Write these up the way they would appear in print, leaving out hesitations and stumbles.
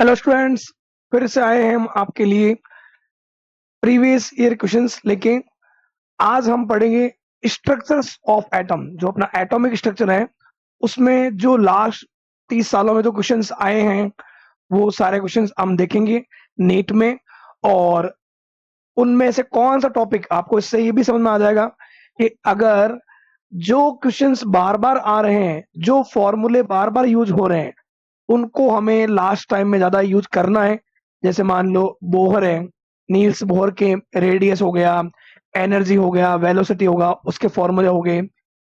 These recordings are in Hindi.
हेलो स्टूडेंट्स, फिर से आए हैं हम आपके लिए प्रीवियस ईयर क्वेश्चंस लेके। आज हम पढ़ेंगे स्ट्रक्चर्स ऑफ एटम। जो अपना एटॉमिक स्ट्रक्चर है उसमें जो लास्ट 30 सालों में जो क्वेश्चंस आए हैं वो सारे क्वेश्चंस हम देखेंगे नीट में। और उनमें से कौन सा टॉपिक आपको इससे ये भी समझ में आ जाएगा कि अगर जो क्वेश्चंस बार बार आ रहे हैं, जो फॉर्मूले बार बार यूज हो रहे हैं, उनको हमें लास्ट टाइम में ज़्यादा यूज करना है। जैसे मान लो बोहर है, नील्स बोहर के रेडियस हो गया, एनर्जी हो गया, वेलोसिटी होगा, उसके फॉर्मूले हो गए।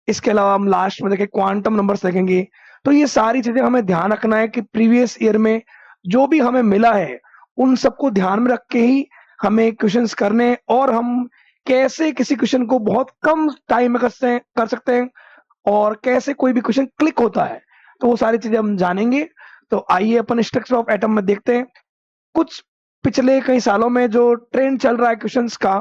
इसके अलावा हम लास्ट में देखें क्वांटम नंबर्स देखेंगे। तो ये सारी चीजें हमें ध्यान रखना है कि प्रीवियस ईयर में जो भी हमें मिला है उन सबको ध्यान में रख के ही हमें क्वेश्चंस करने हैं, और हम कैसे किसी क्वेश्चन को बहुत कम टाइम में कर सकते हैं और कैसे कोई भी क्वेश्चन क्लिक होता है, तो वो सारी चीजें हम जानेंगे। तो आइए अपन स्ट्रक्चर ऑफ एटम में देखते हैं कुछ पिछले कई सालों में जो ट्रेंड चल रहा है क्वेश्चंस का।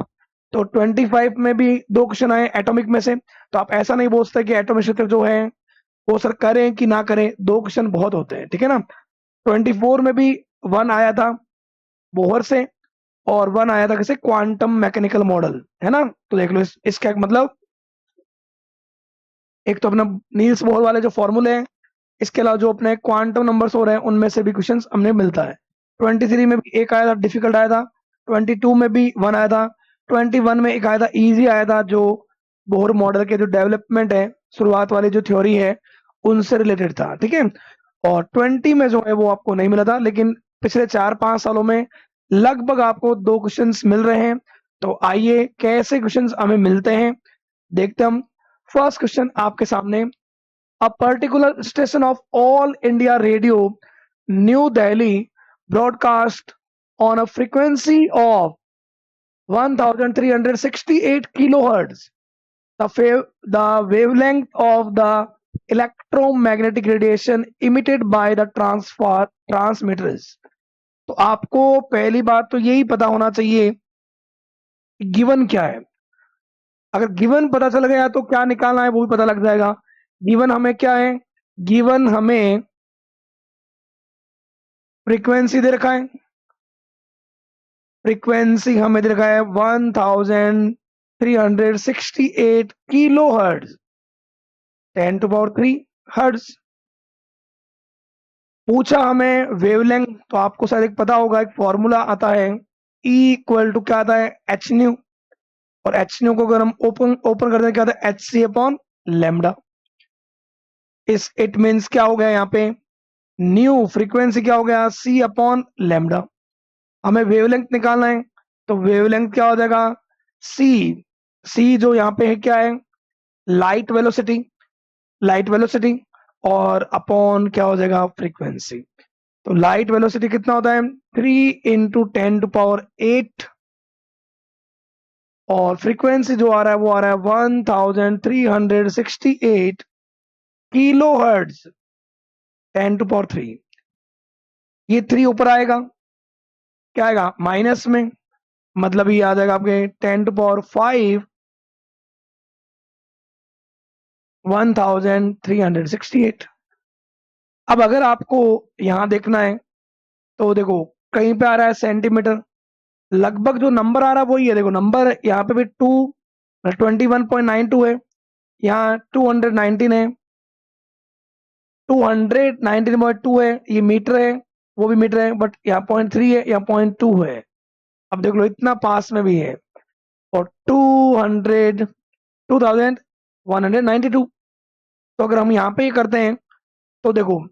तो 25 में भी दो क्वेश्चन आए एटॉमिक में से। तो आप ऐसा नहीं बोल सकते कि एटॉमिक स्ट्रक्चर जो है वो सर करें कि ना करें, दो क्वेश्चन बहुत होते हैं, ठीक है ना। 24 में भी वन आया था बोहर से, और वन आया था किसे, क्वांटम मैकेनिकल मॉडल, है ना। तो देख लो इसका मतलब एक तो अपना नील्स बोहर वाले जो फॉर्मूले हैं, इसके अलावा जो अपने क्वांटम नंबर्स हो रहे हैं उनमें से भी क्वेश्चंस हमने मिलता है। 23 में भी एक आया था, डिफिकल्ट आया था। 22 में भी वन आया था। 21 में एक आया था, इजी आया था, जो बोहर मॉडल के जो डेवलपमेंट है, शुरुआत वाली जो थ्योरी है उनसे रिलेटेड था, ठीक है। और 20 में जो है वो आपको नहीं मिला था, लेकिन पिछले 4-5 सालों में लगभग आपको दो क्वेश्चंस मिल रहे हैं। तो आइए कैसे क्वेश्चंस हमें मिलते हैं देखते हम। फर्स्ट क्वेश्चन आपके सामने, a particular station of All India Radio, New Delhi, broadcast on a frequency of 1368 kilohertz. The wavelength of the electromagnetic radiation emitted by the transmitters. तो आपको पहली बात तो यही पता होना चाहिए गिवन क्या है। अगर गिवन पता चल गया तो क्या निकालना है वो भी पता लग जाएगा। गिवन हमें क्या है, गिवन हमें फ्रीक्वेंसी दे रखा है, फ्रीक्वेंसी हमें दे रखा है 1368 किलो हर्ट्ज, 10⁻³ हर्ट्ज। पूछा हमें वेवलेंथ, तो आपको शायद एक पता होगा, एक फॉर्मूला आता है E इक्वल टू क्या आता है, एच न्यू। और एच न्यू को अगर हम ओपन ओपन कर दें क्या आता है, एच सी अपॉन लेमडा। इस इट मीन्स क्या हो गया यहाँ पे, न्यू फ्रीक्वेंसी क्या हो गया, सी अपॉन लेमडा। हमें वेवलेंथ निकालना है, तो वेवलेंथ क्या हो जाएगा, सी। सी जो यहाँ पे है क्या है, लाइट वेलोसिटी, लाइट वेलोसिटी, और अपॉन क्या हो जाएगा, फ्रीक्वेंसी। तो लाइट वेलोसिटी कितना होता है, 3 × 10⁸, और फ्रीक्वेंसी जो आ रहा है वो आ रहा है 1368 किलो हर्ट्ज, 10⁻³। ये 3 ऊपर आएगा, क्या आएगा माइनस में, मतलब ये आ जाएगा आपके 10⁵ 1368। अब अगर आपको यहां देखना है तो देखो कहीं पे आ रहा है सेंटीमीटर, लगभग जो नंबर आ रहा है वही है। देखो नंबर यहाँ पे भी 21.92 है, यहाँ 219 है, 219.2 है, ये मीटर है, वो भी मीटर है, बट यहाँ 0.3 है, यहाँ 0.2 है। अब देख लो इतना पास में भी है, और 2192। तो अगर हम यहाँ पे ये करते हैं तो देखो,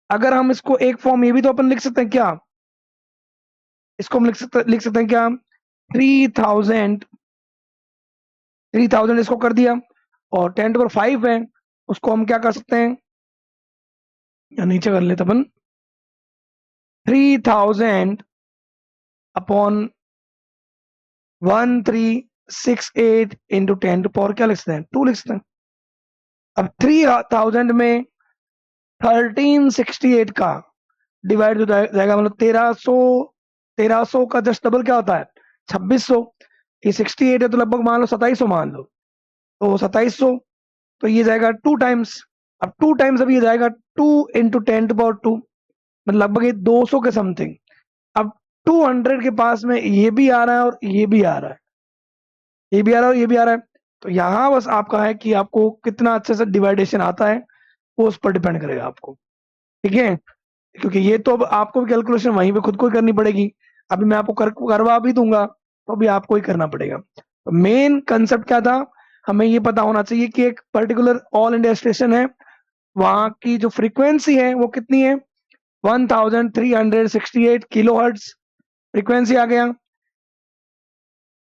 अगर हम इसको एक फॉर्म ये भी तो अपन लिख सकते हैं क्या, इसको हम लिख सकते हैं क्या, 3000 इसको कर दिया, और 10⁵ है, उसको हम क्या कर सकते हैं, या नीचे कर लेते अपन, 3000 अपॉन 1368 इंटू 10⁻, क्या लिख सकते हैं, 2 लिख सकते हैं। अब 3000 में 1368 का डिवाइड हो जाएगा, मतलब 1300 का जस्ट डबल क्या होता है, 2600। ये 68 है तो लगभग मान लो 2700 मान लो, तो 2700, तो ये जाएगा 2 टाइम्स। अब 2 टाइम्स, अब ये जाएगा 2 × 10⁻²। मतलब लगभग ये 200 के समथिंग। अब 200 के पास में ये भी आ रहा है और ये भी आ रहा है, ये भी आ रहा है और ये भी आ रहा है। तो यहाँ बस आपका है कि आपको कितना अच्छे से डिवाइडेशन आता है, वो उस पर डिपेंड करेगा आपको, ठीक है। क्योंकि ये तो अब आपको भी कैलकुलेशन वहीं पे खुद को ही करनी पड़ेगी। अभी मैं आपको करवा भी दूंगा, तो अभी आपको ही करना पड़ेगा। तो मेन कंसेप्ट क्या था, हमें ये पता होना चाहिए कि एक पर्टिकुलर ऑल इंडिया स्टेशन है, वहां की जो फ्रीक्वेंसी है वो कितनी है, 1368 किलो हर्ट्ज फ्रीक्वेंसी आ गया।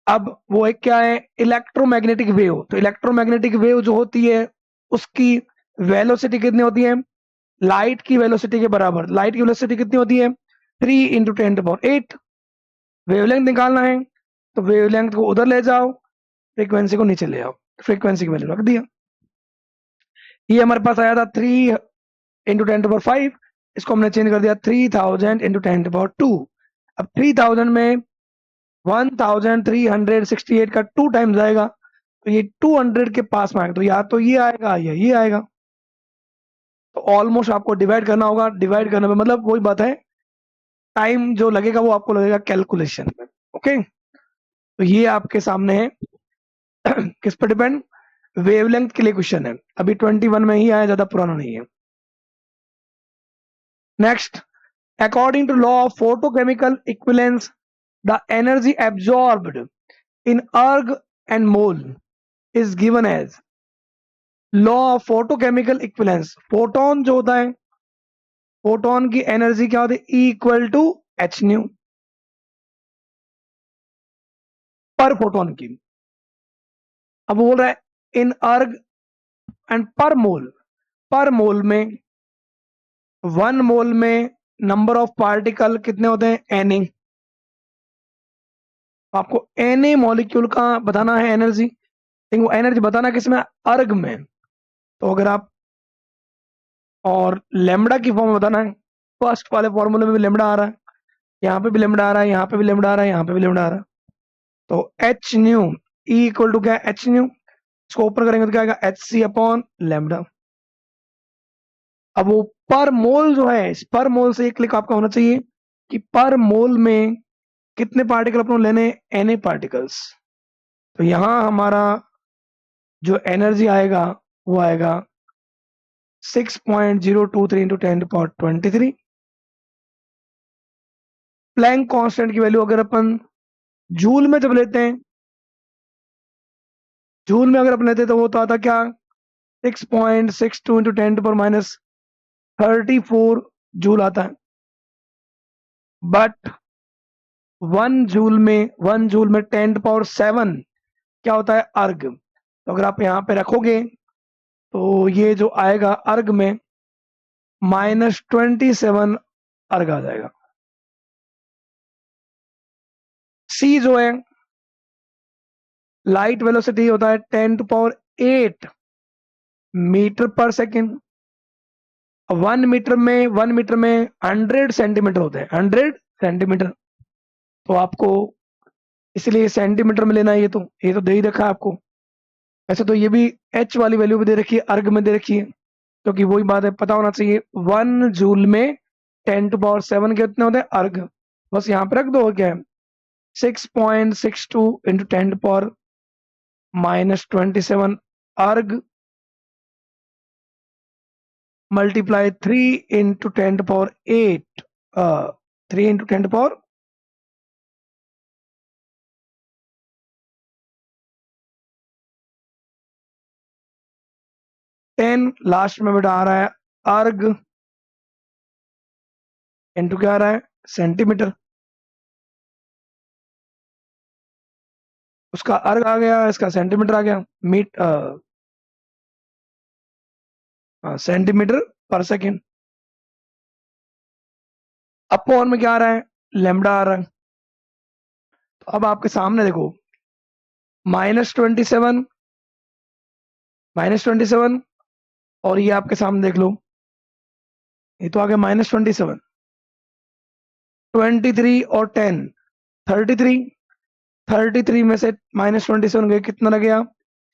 अब वो एक क्या है, इलेक्ट्रोमैग्नेटिक वेव। तो इलेक्ट्रोमैग्नेटिक वेव जो होती है उसकी वेलोसिटी कितनी होती है, लाइट की वेलोसिटी के बराबर। लाइट की वेलोसिटी कितनी होती है, 3 × 10⁸। वेवलेंथ निकालना है, तो वेवलेंथ को उधर ले जाओ, फ्रीक्वेंसी को नीचे ले आओ, फ्रीक्वेंसी की वैल्यू रख दिया। ये हमारे पास आया था 3 × 10⁵, इसको हमने चेंज कर दिया 3000 × 10⁻²। अब 3000 में 1368 का 2 टाइम्स आएगा, तो ये 200 के पास में आएगा, तो या तो ये आएगा या ये आएगा। तो ऑलमोस्ट आपको डिवाइड करना होगा, डिवाइड करने में मतलब वही बात है, टाइम जो लगेगा वो आपको लगेगा कैलकुलेशन में। ओके, तो ये आपके सामने है किस पर डिपेंड, वेवलेंथ के लिए क्वेश्चन है, अभी 21 में ही आया, ज्यादा पुराना नहीं है। Next, according to law of photochemical equivalence, the energy absorbed in erg and mole is given as. Law of photochemical equivalence, photon जो होता है, फोटोन की एनर्जी क्या होती है, E = H⁻, पर फोटोन की। अब बोल रहा है इन अर्ग एंड पर मोल में 1 मोल में नंबर ऑफ पार्टिकल कितने होते हैं, Na। आपको Na मॉलिक्यूल का बताना है एनर्जी, लेकिन वो एनर्जी बताना किसमें, अर्ग में। तो अगर आप, और लेमडा की फॉर्म में बताना है, फर्स्ट वाले फॉर्मूले में भी लेमडा आ रहा है, यहाँ पे भी लेमडा आ रहा है, यहाँ पे भी लेमडा आ रहा है, यहाँ पे भी लेमडा आ रहा है। तो H⁻, E = क्या है, H⁻, इसको ऊपर करेंगे तो क्या आएगा, Hc/λ। अब वो पर मोल जो है, इस पर मोल से एक क्लिक आपका होना चाहिए कि पर मोल में कितने पार्टिकल अपने लेने, Na पार्टिकल्स। तो यहां हमारा जो एनर्जी आएगा वो आएगा 6.023 × 10⁻23। प्लैंक कांस्टेंट की वैल्यू अगर अपन जूल में जब लेते हैं, जूल में अगर अपन लेते हैं तो वो तो आता क्या, 6.62 × 10⁻34 जूल आता है। बट 1 जूल में 10⁻7 क्या होता है, अर्ग। तो अगर आप यहाँ पे रखोगे तो ये जो आएगा अर्ग में -27 अर्ग आ जाएगा। सी जो है, लाइट वेलोसिटी होता है 10⁸ मीटर पर सेकेंड। 1 मीटर में 100 सेंटीमीटर होते हैं, 100 सेंटीमीटर। तो आपको इसलिए सेंटीमीटर में लेना है, ये तो दे ही रखा है आपको। वैसे तो ये भी एच वाली वैल्यू भी दे रखी है, अर्ग में दे रखी है, क्योंकि वही बात है, पता होना चाहिए 1 जूल में 10⁻7 कितने होते हैं, अर्ग। बस यहाँ पे रख दो, क्या है 6.62 × 10⁻27 अर्ग मल्टीप्लाई 3 × 10⁸, 3 × 10 लास्ट में बेटा आ रहा है अर्ग इंटू क्या आ रहा है, सेंटीमीटर। उसका अर्ग आ गया, इसका सेंटीमीटर आ गया, सेंटीमीटर पर सेकेंड। अपॉन में क्या आ रहा है, लेमडा आ रहा है। तो अब आपके सामने देखो, -27 और ये आपके सामने देख लो, ये तो आ गया -27, 23 और 10, 33, 33 में से -27 गए, कितना लग गया,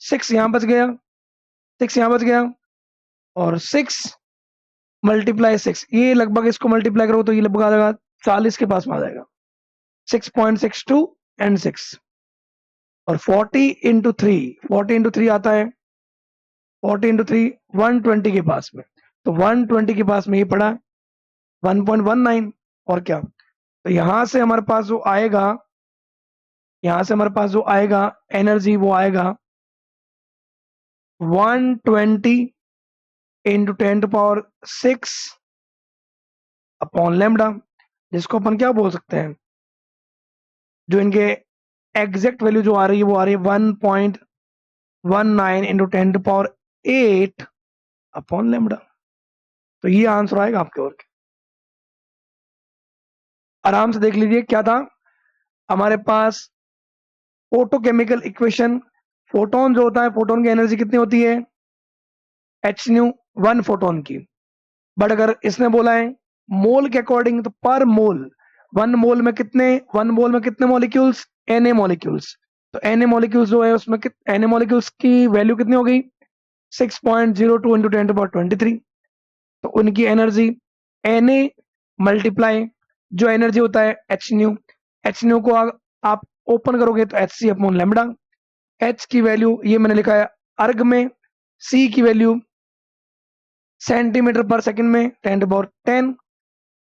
6 यहाँ बच गया, 6 यहाँ बच गया, और 6 मल्टीप्लाई 6, ये लगभग इसको मल्टीप्लाई करो तो ये लगभग आ जाएगा 40 के पास में आ जाएगा, 6.62 एंड 6। और 40 इंटू 3 आता है, 40 इंटू 3 120 के पास में, तो 120 के पास में ये पड़ा 1.19। और क्या, तो यहां से हमारे पास जो आएगा, यहां से हमारे पास जो आएगा एनर्जी, वो आएगा 120 इंटू 10⁶ अपॉन लेमडा, जिसको अपन क्या बोल सकते हैं, जो इनके एग्जैक्ट वैल्यू जो आ रही है वो आ रही है 1.19 इंटू 10⁸ अपॉन लेमडा। तो ये आंसर आएगा आपके वर्क। आराम से देख लीजिए क्या था हमारे पास, फोटोकेमिकल इक्वेशन, फोटोन जो होता है, फोटोन की एनर्जी कितनी होती है, एच न्यू 1 फोटोन की। बट अगर इसने बोला है मोल के अकॉर्डिंग, तो पर मोल, 1 मोल में कितने मॉलिक्यूल्स, एन ए मॉलिक्यूल्स। तो एन ए मॉलिक्यूल्स जो है उसमें एन ए मॉलिक्यूल्स की वैल्यू कितनी हो गई, 6.02 इंटू 10⁻23। तो उनकी एनर्जी एन ए मल्टीप्लाई जो एनर्जी होता है एच न्यू को आप ओपन करोगे तो H C upon lambda. H की वैल्यू ये मैंने लिखा है अर्ग में, सी की वैल्यू सेंटीमीटर पर सेकंड में 10⁻10।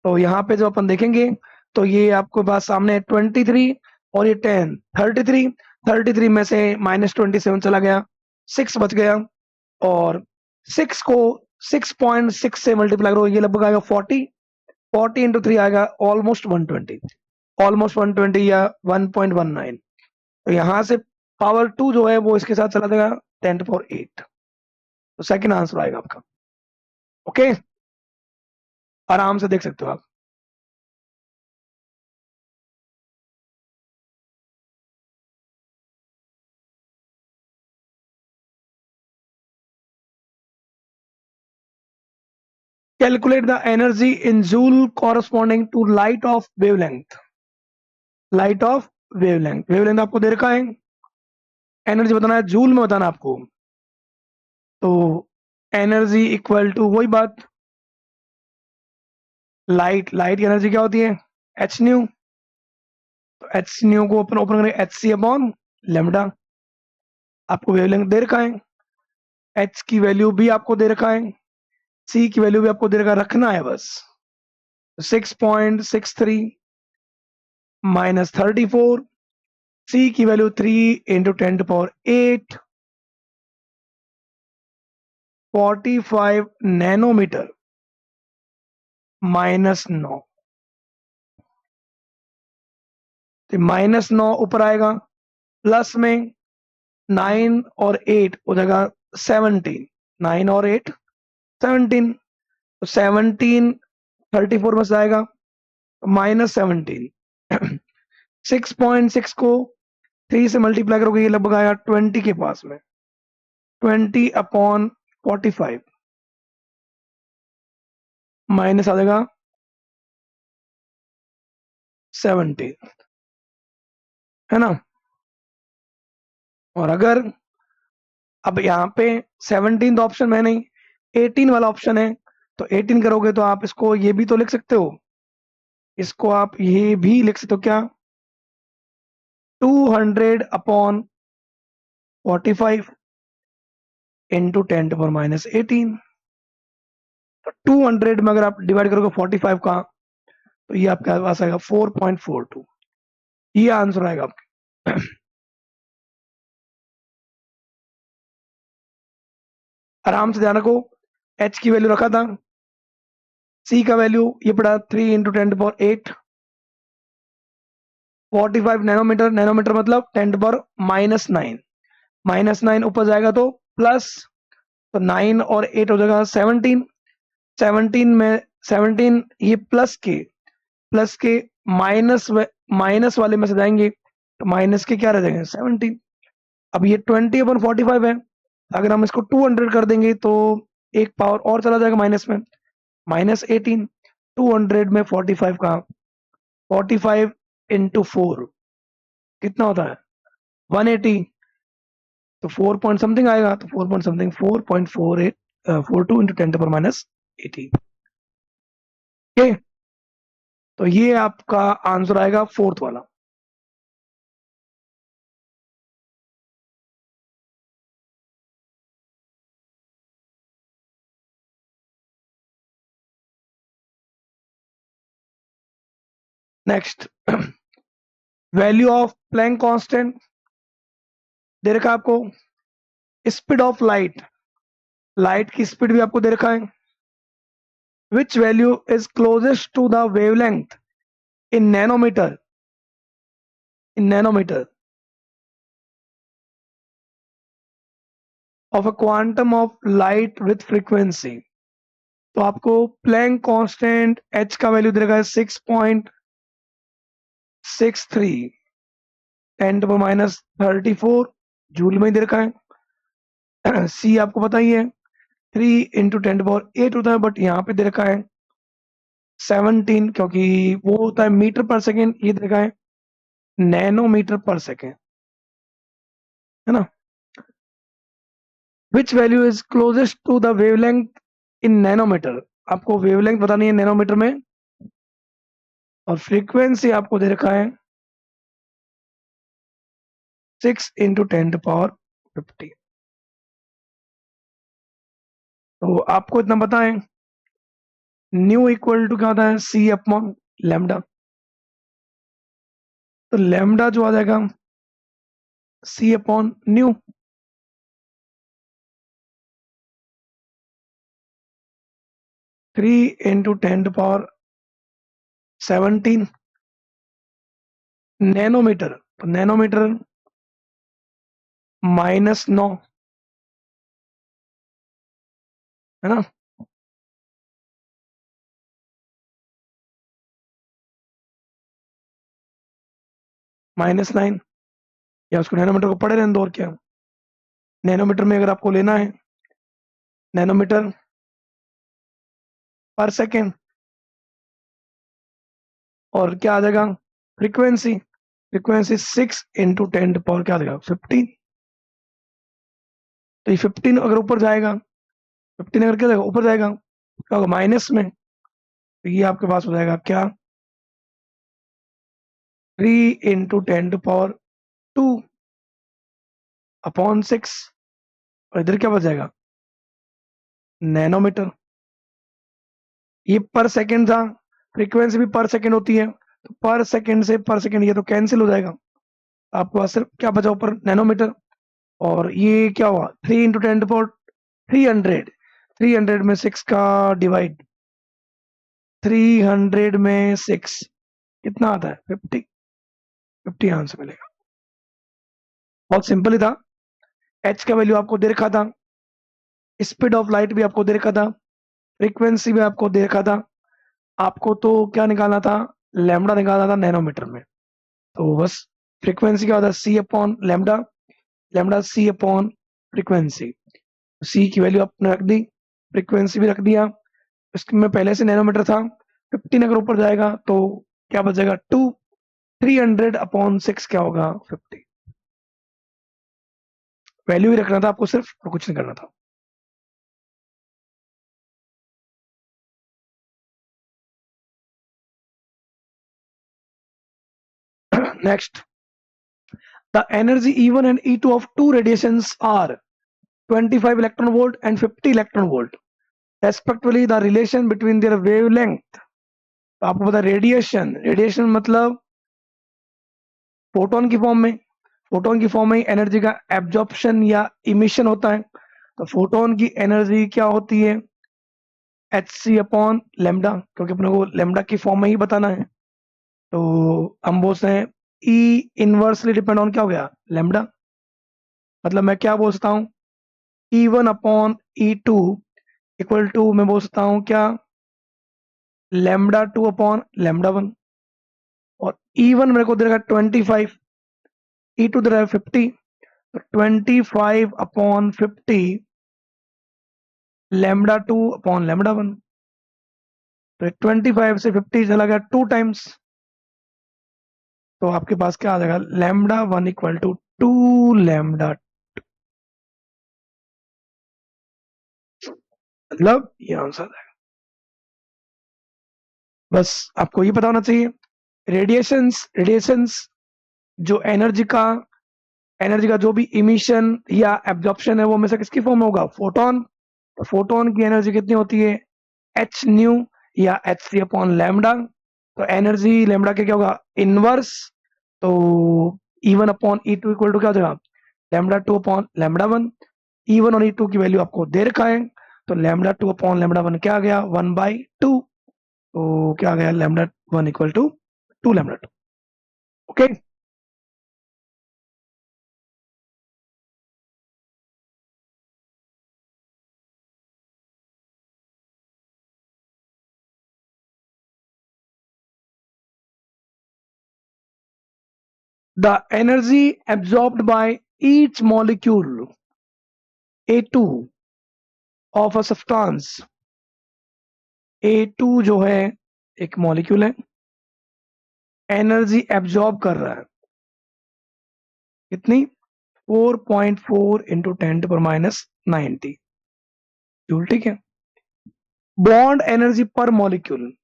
तो यहाँ पे जो अपन देखेंगे तो ये आपको पास सामने 23 और ये 10, 33 में से -27 चला गया, 6 बच गया। और 6 को 6.6 से मल्टीप्लाई करो, ये लगभग आएगा 40 इंटू 3 आएगा ऑलमोस्ट 120 या 1.19। तो यहाँ से पावर 2 जो है वो इसके साथ चला जाएगा 10⁸ तो सेकंड आंसर आएगा आपका। ओके, आराम से देख सकते हो आप। Calculate the energy in joule corresponding to light of wavelength। Light of wavelength, wavelength आपको दे रखा है, एनर्जी बताना है जूल में बताना आपको। तो एनर्जी इक्वल टू वही बात, लाइट की एनर्जी क्या होती है, एच न्यू। तो एच न्यू को ओपन ओपन करेंगे, एच सी अपॉन लेमडा। आपको वेवलेंथ दे रखा है, एच की वैल्यू भी आपको दे रखा है, सी की वैल्यू भी आपको दे रखा, रखना है बस। 6.63 -34, सी की वैल्यू 3 इंटू 10⁸ 45 नैनोमीटर -9। तो -9 ऊपर आएगा, प्लस में 9 और 8 हो जाएगा 17, 9 और 8 17। तो 17 34 में से आएगा -17। 6.6 को 3 से मल्टीप्लाई करोगे, ये लगभग आएगा 20 के पास में, 20/45 माइनस आ जाएगा 70, है ना। और अगर अब यहाँ पे 17 ऑप्शन में नहीं, 18 वाला ऑप्शन है, तो 18 करोगे तो आप इसको ये भी तो लिख सकते हो, इसको आप ये भी लिख सकते हो क्या, 200/45 इंटू 10⁻18। तो 200 में अगर आप डिवाइड करोगे 45 का, तो ये आपके पास आएगा 4.42, ये आंसर आएगा आपके। आराम से ध्यान रखो, एच की वैल्यू रखा था, सी का वैल्यू ये पड़ा 3 इंटू 10⁸, 45 नैनोमीटर, नैनोमीटर मतलब 10⁻⁻9, -9 ऊपर जाएगा तो प्लस, तो 9 और 8 हो जाएगा 17, 17 में 17 ये प्लस के माइनस वाले में से जाएंगे, तो माइनस के क्या रह जाएंगे 17। अब ये 20/45 है, अगर हम इसको 200 कर देंगे तो एक पावर और चला जाएगा माइनस में, -18। 200 में 45 का 45 इंटू 4 कितना होता है 180, तो 4 पॉइंट समथिंग आएगा, तो 4 पॉइंट समथिंग 4.48 42 इंटू 10⁻80। ओके, तो ये आपका आंसर आएगा फोर्थ वाला। Next, value of Planck constant दे रखा है आपको। स्पीड ऑफ लाइट, लाइट की स्पीड भी आपको दे रखा है। Which value is closest to the wavelength in nanometer, in nanometer of a quantum of light with frequency. तो आपको प्लैंक कांस्टेंट एच का वैल्यू दे रखा है 6.63, 10⁻34 जूल में ही दे रखा है। सी आपको पता ही है 3 × 10⁸ होता है, बट यहाँ पे दे रखा है 17, क्योंकि वो होता है मीटर पर सेकेंड, ये दे रखा है नैनोमीटर पर सेकेंड, है ना। Which value is closest to the wavelength in nanometer, आपको वेवलेंथ बतानी है नैनोमीटर में, और फ्रीक्वेंसी आपको दे रखा है 6 × 10⁻50। तो आपको इतना पता है, न्यू इक्वल टू क्या होता है, सी अपॉन लैम्डा। तो लैम्डा जो आ जाएगा c upon nu. Three into 10⁻17 nanometer, तो नैनोमीटर -9, है ना। -9, या उसको नैनोमीटर को पढ़े रहने दो, और क्या। नैनोमीटर में अगर आपको लेना है, नैनोमीटर पर सेकेंड, और क्या आ जाएगा फ्रीक्वेंसी, फ्रीक्वेंसी 6 × 10⁻, क्या आ जाएगा 15। तो ये 15 अगर ऊपर जाएगा, 15 अगर क्या जाएगा ऊपर जाएगा, क्या होगा माइनस में, तो ये आपके पास हो जाएगा क्या 3 × 10⁻²/6, और इधर क्या बच जाएगा नैनोमीटर। ये पर सेकेंड था, फ्रीक्वेंसी भी पर सेकेंड होती है, तो पर सेकेंड से पर सेकेंड ये तो कैंसिल हो जाएगा, आपके पास सिर्फ क्या बचा ऊपर नैनोमीटर। और ये क्या हुआ 3 × 10⁻300, 300 में 6 का डिवाइड, 300 में 6 कितना आता है 50, 50 आंसर मिलेगा। बहुत सिंपल ही था। एच का वैल्यू आपको दे रखा था, स्पीड ऑफ लाइट भी आपको दे रखा था, फ्रीक्वेंसी भी आपको दे रखा था, आपको तो क्या निकालना था, लैम्डा निकालना था नैनोमीटर में। तो बस फ्रीक्वेंसी क्या होता है सी अपॉन लैम्डा, लैम्डा सी अपॉन फ्रीक्वेंसी। सी की वैल्यू आपने रख दी, फ्रीक्वेंसी भी रख दिया, इसमें पहले से नैनोमीटर था, 15 अगर ऊपर जाएगा तो क्या बचेगा 2, 300/6 क्या होगा 50। वैल्यू ही रखना था आपको सिर्फ, और कुछ नहीं करना था। Next, the energy E1 and E2 of two radiations are 25 electron volt and 50 electron volt respectively, the relation between their wavelength। तो आपको पता है रेडिएशन, रेडिएशन मतलब फोटोन की फॉर्म में, फोटोन की फॉर्म में एनर्जी का एब्जॉर्प्शन या इमिशन होता है। तो फोटोन की एनर्जी क्या होती है एच सी अपॉन लेमडा, क्योंकि अपने को लेमडा की फॉर्म में ही बताना है। तो हम बोलते हैं ई इनवर्सली डिपेंड ऑन क्या हो गया लेमडा, मतलब मैं क्या बोल सकता हूँ E1/E2 इक्वल टू, मैं बोल सकता हूँ क्या λ2/λ1। और E1 मेरे को दे रखा 25, E2 दे रहा है 50, तो 25/50 λ2/λ1। तो 25 से 50 चला गया 2 टाइम्स, तो आपके पास क्या आ जाएगा λ1 इक्वल टू 2 λ, मतलब ये आंसर है। बस आपको ये पता होना चाहिए। रेडिएशंस जो एनर्जी का जो भी इमिशन या एब्जॉर्प्शन है वो हमेशा किसकी फॉर्म में होगा? फोटोन। तो फोटोन की एनर्जी कितनी होती है? एच न्यू या एच सी अपॉन लैम्डा। तो एनर्जी लैम्डा के क्या होगा? इनवर्स। तो E1 upon E2 equal to क्या हो जाएगा? Lambda 2 upon lambda 1। E1 और E2 की वैल्यू आपको दे रखा है, तो लैम्डा 2 अपॉन लैम्डा 1 क्या आ गया? 1/2। तो क्या आ गया? Lambda 1 equal to 2 lambda 2। Okay. The energy absorbed by each molecule A2 of a substance, A2 जो है एक मॉलिक्यूल है, एनर्जी एब्जॉर्ब कर रहा है कितनी? 4.4 इंटू 10⁻90 जूल। ठीक है। बॉन्ड एनर्जी पर मॉलिक्यूल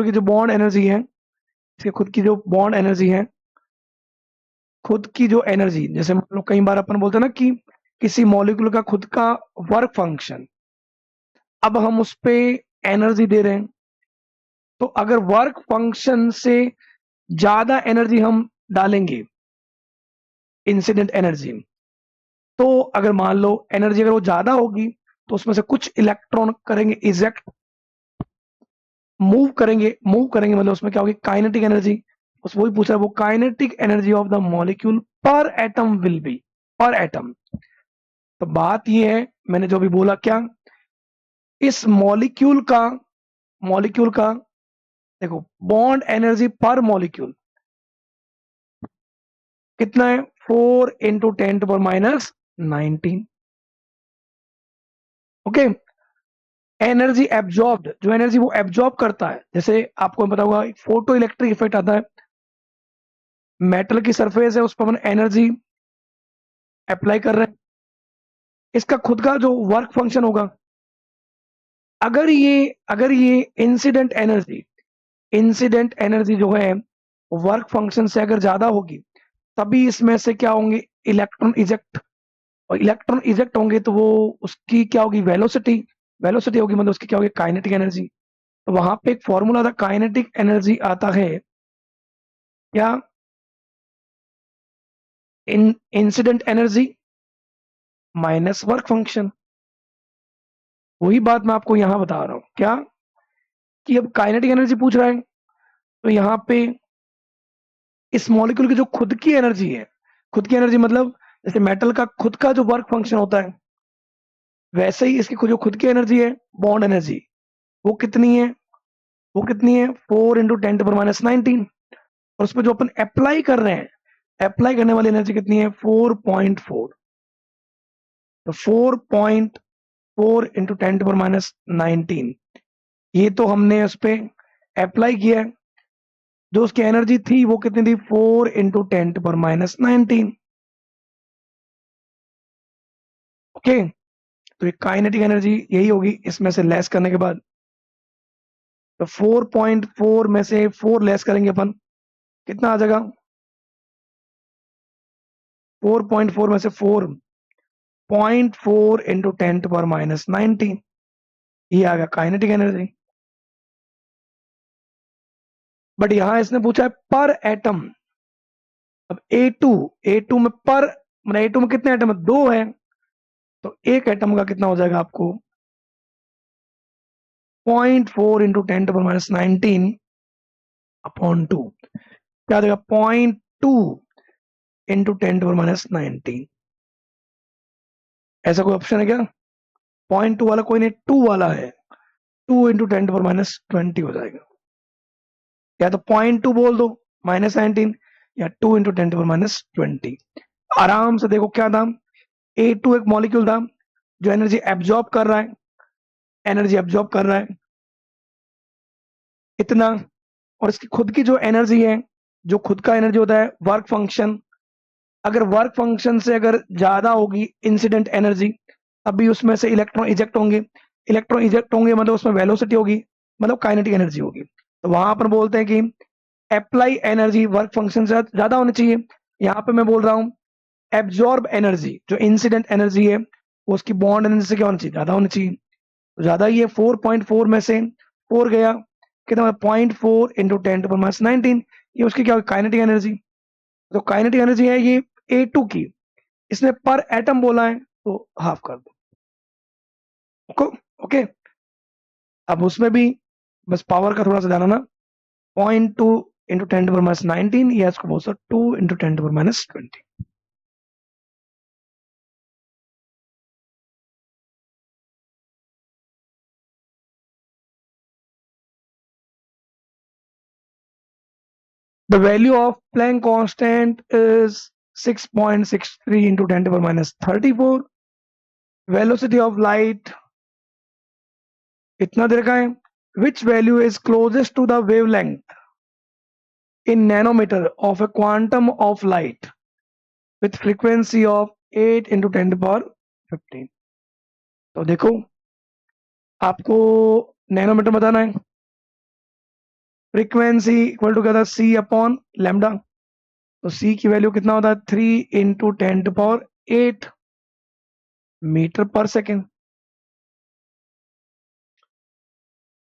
की जो बॉन्ड एनर्जी है, इसके खुद की जो बॉन्ड एनर्जी है, खुद की जो एनर्जी, जैसे मान लो कई बार अपन बोलते हैं ना कि किसी मॉलिक्यूल का खुद का वर्क फंक्शन, अब हम उस पे एनर्जी दे रहे हैं, तो अगर वर्क फंक्शन से ज्यादा एनर्जी हम डालेंगे, इंसिडेंट एनर्जी, तो अगर मान लो एनर्जी अगर वो ज्यादा होगी, तो उसमें से कुछ इलेक्ट्रॉन करेंगे इजेक्ट, मूव करेंगे मतलब उसमें क्या होगी? Kinetic energy. बस वही पूछा है, वो kinetic energy of the molecule पर एटम विल बी, पर एटम। तो बात ये है, मैंने जो भी बोला क्या, इस मॉलिक्यूल का देखो बॉन्ड एनर्जी पर मॉलिक्यूल कितना है? 4 × 10⁻⁹। ओके। एनर्जी एब्जॉर्ब्ड, जो एनर्जी वो एब्जॉर्ब करता है, जैसे आपको पता होगा फोटो इलेक्ट्रिक इफेक्ट आता है, मेटल की सरफेस है उस पर अपन एनर्जी अप्लाई कर रहे हैं, इसका खुद का जो वर्क फंक्शन होगा, अगर ये इंसिडेंट एनर्जी जो है वर्क फंक्शन से अगर ज्यादा होगी, तभी इसमें से क्या होंगे? Electron eject. और इलेक्ट्रॉन इजेक्ट होंगे तो वो उसकी क्या होगी? वेलोसिटी होगी, मतलब उसकी क्या होगी? Kinetic energy. तो वहां पे एक फॉर्मूला था, काइनेटिक एनर्जी आता है क्या? Incident energy minus work function. वही बात मैं आपको यहां बता रहा हूं क्या, कि अब काइनेटिक एनर्जी पूछ रहा है, तो यहाँ पे इस मॉलिक्यूल की जो खुद की एनर्जी है, खुद की एनर्जी मतलब जैसे मेटल का खुद का जो वर्क फंक्शन होता है, वैसे ही इसकी जो खुद की एनर्जी है, बॉन्ड एनर्जी, वो कितनी है? 4 × 10⁻⁹। और उस पर जो अपन अप्लाई कर रहे हैं, अप्लाई करने वाली एनर्जी कितनी है? 4.4। तो 4.4 × 10⁻⁹, ये तो हमने उस पर अप्लाई किया है। जो उसकी एनर्जी थी वो कितनी थी? 4 × 10⁻⁹। ओके। तो ये काइनेटिक एनर्जी यही होगी इसमें से लेस करने के बाद। तो 4.4 में से 4 लेस करेंगे अपन, कितना आ जाएगा? 4.4 में से 4.4 × 10⁻⁹, ये आ गया काइनेटिक एनर्जी। बट यहां इसने पूछा है पर एटम। अब ए टू में पर, मतलब ए टू में कितने एटम है? 2 है। तो एक एटम का कितना हो जाएगा आपको? 0.4 × 10⁻⁹ अपॉन 2, क्या आ जाएगा? 0.2 × 10⁻⁹। ऐसा कोई ऑप्शन है क्या? 0.2 वाला कोई नहीं, 2 वाला है। 2 × 10⁻20 हो जाएगा। या तो 0.2 बोल दो, -19, या 2 × 10⁻20। आराम से देखो क्या था, A2 एक मॉलिक्यूल था जो एनर्जी एब्जॉर्ब कर रहा है इतना, और इसकी खुद की जो एनर्जी है, जो खुद का एनर्जी होता है वर्क फंक्शन, अगर वर्क फंक्शन से अगर ज्यादा होगी इंसिडेंट एनर्जी, तभी उसमें से इलेक्ट्रॉन इजेक्ट होंगे मतलब उसमें वेलोसिटी होगी, मतलब काइनेटिक एनर्जी होगी। तो वहां अपन बोलते हैं कि अप्लाई एनर्जी वर्क फंक्शन से ज्यादा होनी चाहिए। यहाँ पे मैं बोल रहा हूँ एब्जॉर्ब एनर्जी, जो इंसिडेंट एनर्जी है वो उसकी बॉन्ड एनर्जी से क्या होनी चाहिए, ज्यादा होनी चाहिए। तो ज्यादा ही है, 4.4 में से 4 गया, कितना 0.4 इंटू 10⁻19, ये उसकी क्या काइनेटिक एनर्जी। तो काइनेटिक एनर्जी है ये A2 की, इसने पर एटम बोला है तो हाफ कर दो। ओके, अब उसमें भी बस पावर का थोड़ा सा ध्यान रखना, 0.2 इंटू 10⁻19 या इसको बोल सकते 2 into 10⁻20। The value of Planck constant is 6.63 into 10 to the power minus 34. Velocity of light इतना दे रखा है. Which value is closest to the wavelength in nanometer of a quantum of light with frequency of 8 into 10 to the power 15. तो देखो आपको नैनोमीटर बताना है, फ्रीक्वेंसी इक्वल टू क्या था, सी अपॉन लैम्डा। तो सी की वैल्यू कितना होता है, 3 इंटू 10⁸ मीटर पर सेकेंड,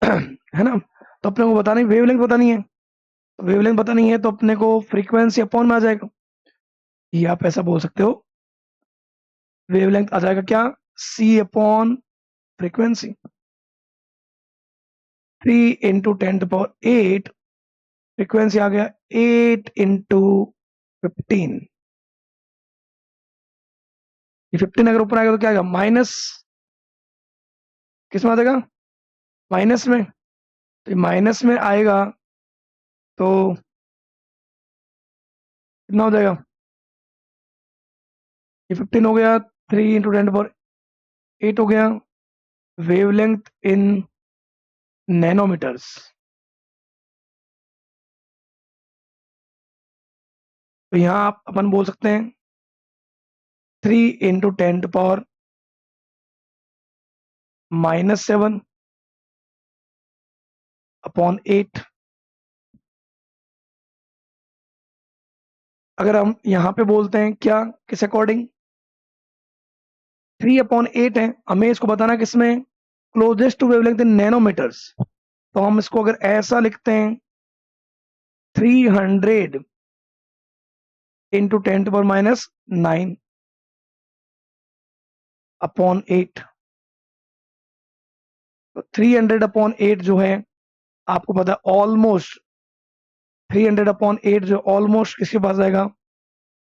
है ना। तो अपने को बतानी वेवलेंथ बतानी है, वेवलेंथ बतानी है तो अपने को फ्रीक्वेंसी अपॉन में आ जाएगा, ये आप ऐसा बोल सकते हो, वेवलेंथ आ जाएगा क्या, सी अपॉन फ्रीक्वेंसी, 3 इंटू 10⁸, फ्रीक्वेंसी आ गया 8 इंटू 15। ये 15 अगर ऊपर आएगा तो क्या आएगा, माइनस, किस में आ जाएगा, माइनस में। तो माइनस में आएगा तो कितना हो जाएगा, ये 15 हो गया, 3 इंटू 10⁸ हो गया, वेवलेंथ इन नैनोमीटर्स। तो यहाँ आप अपन बोल सकते हैं 3 इंटू 10⁻⁻7 अपॉन 8। अगर हम यहाँ पे बोलते हैं क्या, किस अकॉर्डिंग, 3/8 है, हमें इसको बताना किसमें, closest to wavelength in nanometers. तो हम इसको अगर ऐसा लिखते हैं 300 इंटू 10⁻⁹ अपॉन 8। तो 300/8 जो है आपको पता है ऑलमोस्ट, 300/8 जो ऑलमोस्ट किसके पास आएगा,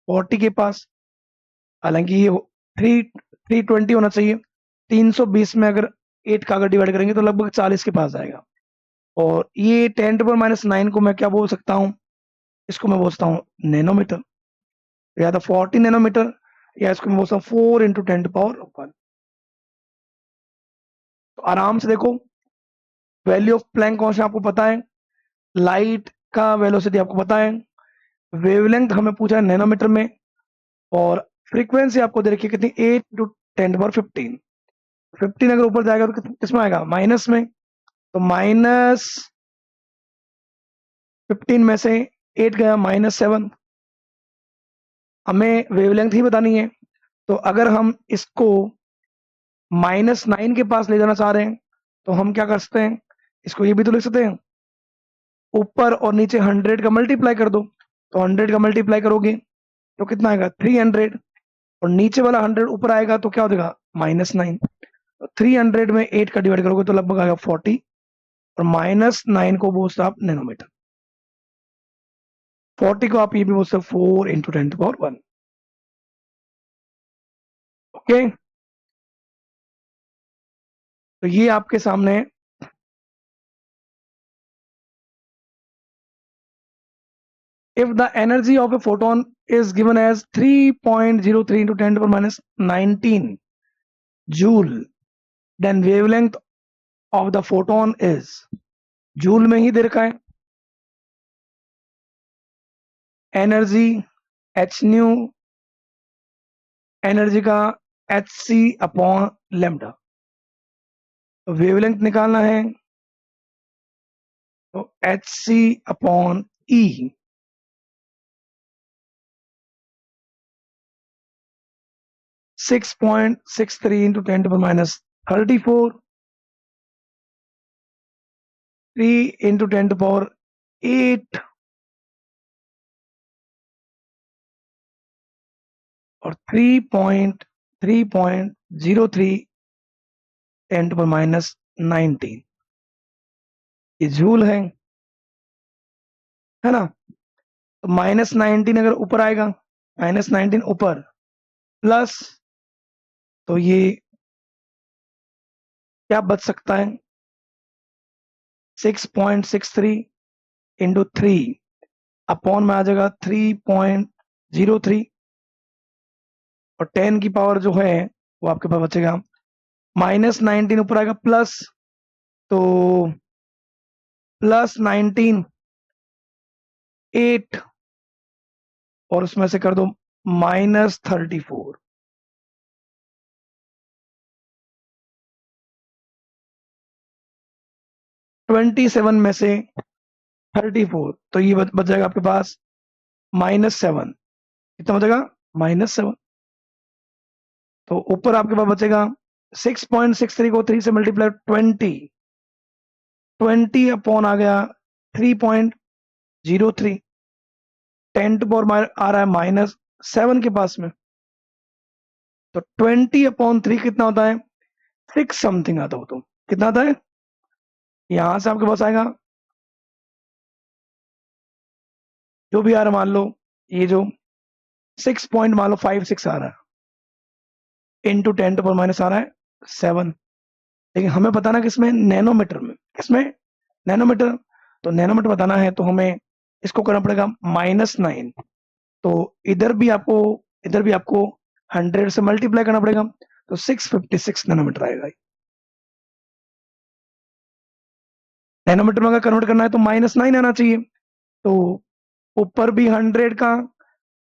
40 के पास। हालांकि ये 320 होना चाहिए, 320 में अगर 8 का अगर डिवाइड करेंगे तो लगभग 40 के पास आएगा। और ये 10⁻⁹ को मैं क्या बोल सकता हूँ, इसको मैं बोलता हूँ नैनोमीटर, या तो 40 नैनोमीटर, या इसको मैं बोलता हूँ 4 इंटू 10⁻1। तो आराम से देखो, वैल्यू ऑफ प्लैंक कॉन्स्टेंट आपको पता है, लाइट का वेलोसिटी आपको पता है, वेवलेंथ हमें पूछा है नैनोमीटर में, और फ्रीक्वेंसी आपको दे रखी है कितनी, 8 टू 10⁻15। 15 अगर ऊपर जाएगा तो किसमें आएगा, माइनस में। तो -15 में से 8 गया, -7। हमें वेवलेंथ ही बतानी है, तो अगर हम इसको -9 के पास ले जाना चाह रहे हैं तो हम क्या कर सकते हैं, इसको ये भी तो लिख सकते हैं, ऊपर और नीचे 100 का मल्टीप्लाई कर दो। तो 100 का मल्टीप्लाई करोगे तो कितना आएगा, 300, और नीचे वाला 100 ऊपर आएगा तो क्या हो जाएगा, -9। 300 में 8 का डिवाइड करोगे तो लगभग आएगा 40, और -9 को बोलते आप नैनोमीटर, 40 को आप ये भी बोल सकते 4 इंटू 10⁻1। ओके, तो ये आपके सामने, if the energy of a photon is given as 3.03 into 10⁻⁹ joule, then wavelength of the photon is, joule में ही दे रखा है, एनर्जी एच न्यू, एनर्जी का H C upon lambda. Wavelength निकालना है तो Hc/E 6.63 into 10 to the minus 34, 3 into 10 to the power 8 और 3.03 10 to the minus 19 ये जूल है ना। तो माइनस 19 अगर ऊपर आएगा, माइनस 19 ऊपर प्लस, तो ये क्या बच सकता है, 6.63 इंटू 3 अपॉन में आ जाएगा 3.03 और 10 की पावर जो है वो आपके पास बचेगा माइनस 19 ऊपर आएगा प्लस, तो प्लस 19 8 और उसमें से कर दो माइनस 34, 27 में से 34, तो ये बच जाएगा आपके पास -7। कितना बचेगा? -7। तो ऊपर आपके पास बचेगा 6.63 को 3 से मल्टीप्लाई 20 अपॉन आ गया 3.03, 10 टू पावर आ रहा है -7 के पास में, तो 20/3 कितना होता है? 6 समथिंग आता हो, तो कितना आता है? यहां से आपके पास आएगा जो भी आ रहा है, मान लो ये जो 6 पॉइंट मान लो 56 आ रहा है इंटू 10 टू पावर माइनस आ रहा है 7, लेकिन हमें बताना किसमें? नैनोमीटर में। किसमें? नैनोमीटर। तो नैनोमीटर बताना है तो हमें इसको करना पड़ेगा -9, तो इधर भी आपको 100 से मल्टीप्लाई करना पड़ेगा, तो 656 नैनोमीटर आएगा। नैनोमीटर में अगर कन्वर्ट करना है तो -9 आना चाहिए, तो ऊपर भी 100 का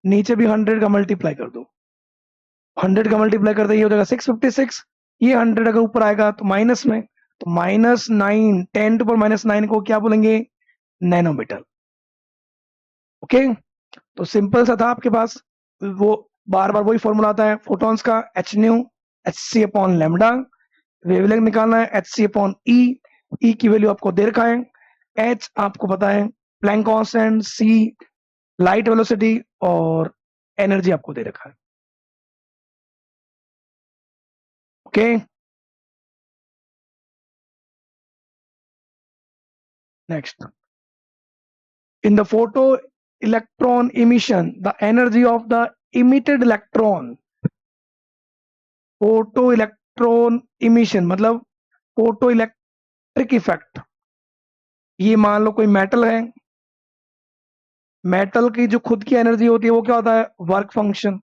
नीचे भी 100 का मल्टीप्लाई कर दो, 100 का मल्टीप्लाई करते ये हो जाएगा 656, ये 100 अगर ऊपर आएगा तो माइनस में, तो -9 10 टू पावर -9 को क्या बोलेंगे? नैनोमीटर। ओके, तो सिंपल सा था आपके पास, वो बार बार वही फॉर्मूला आता है फोटॉन्स का, H nu H C upon lambda, wavelength निकालना है एच सी अपॉन ई, ई की वैल्यू आपको दे रखा है, एच आपको पता है प्लैंक कांस्टेंट, सी लाइट वेलोसिटी और एनर्जी आपको दे रखा है। Okay, next, in the photo electron emission the energy of the emitted electron, photo electron emission मतलब फोटो इलेक्ट्रिक इफेक्ट, ये मान लो कोई मेटल है, मेटल की जो खुद की एनर्जी होती है वो क्या होता है? Work function.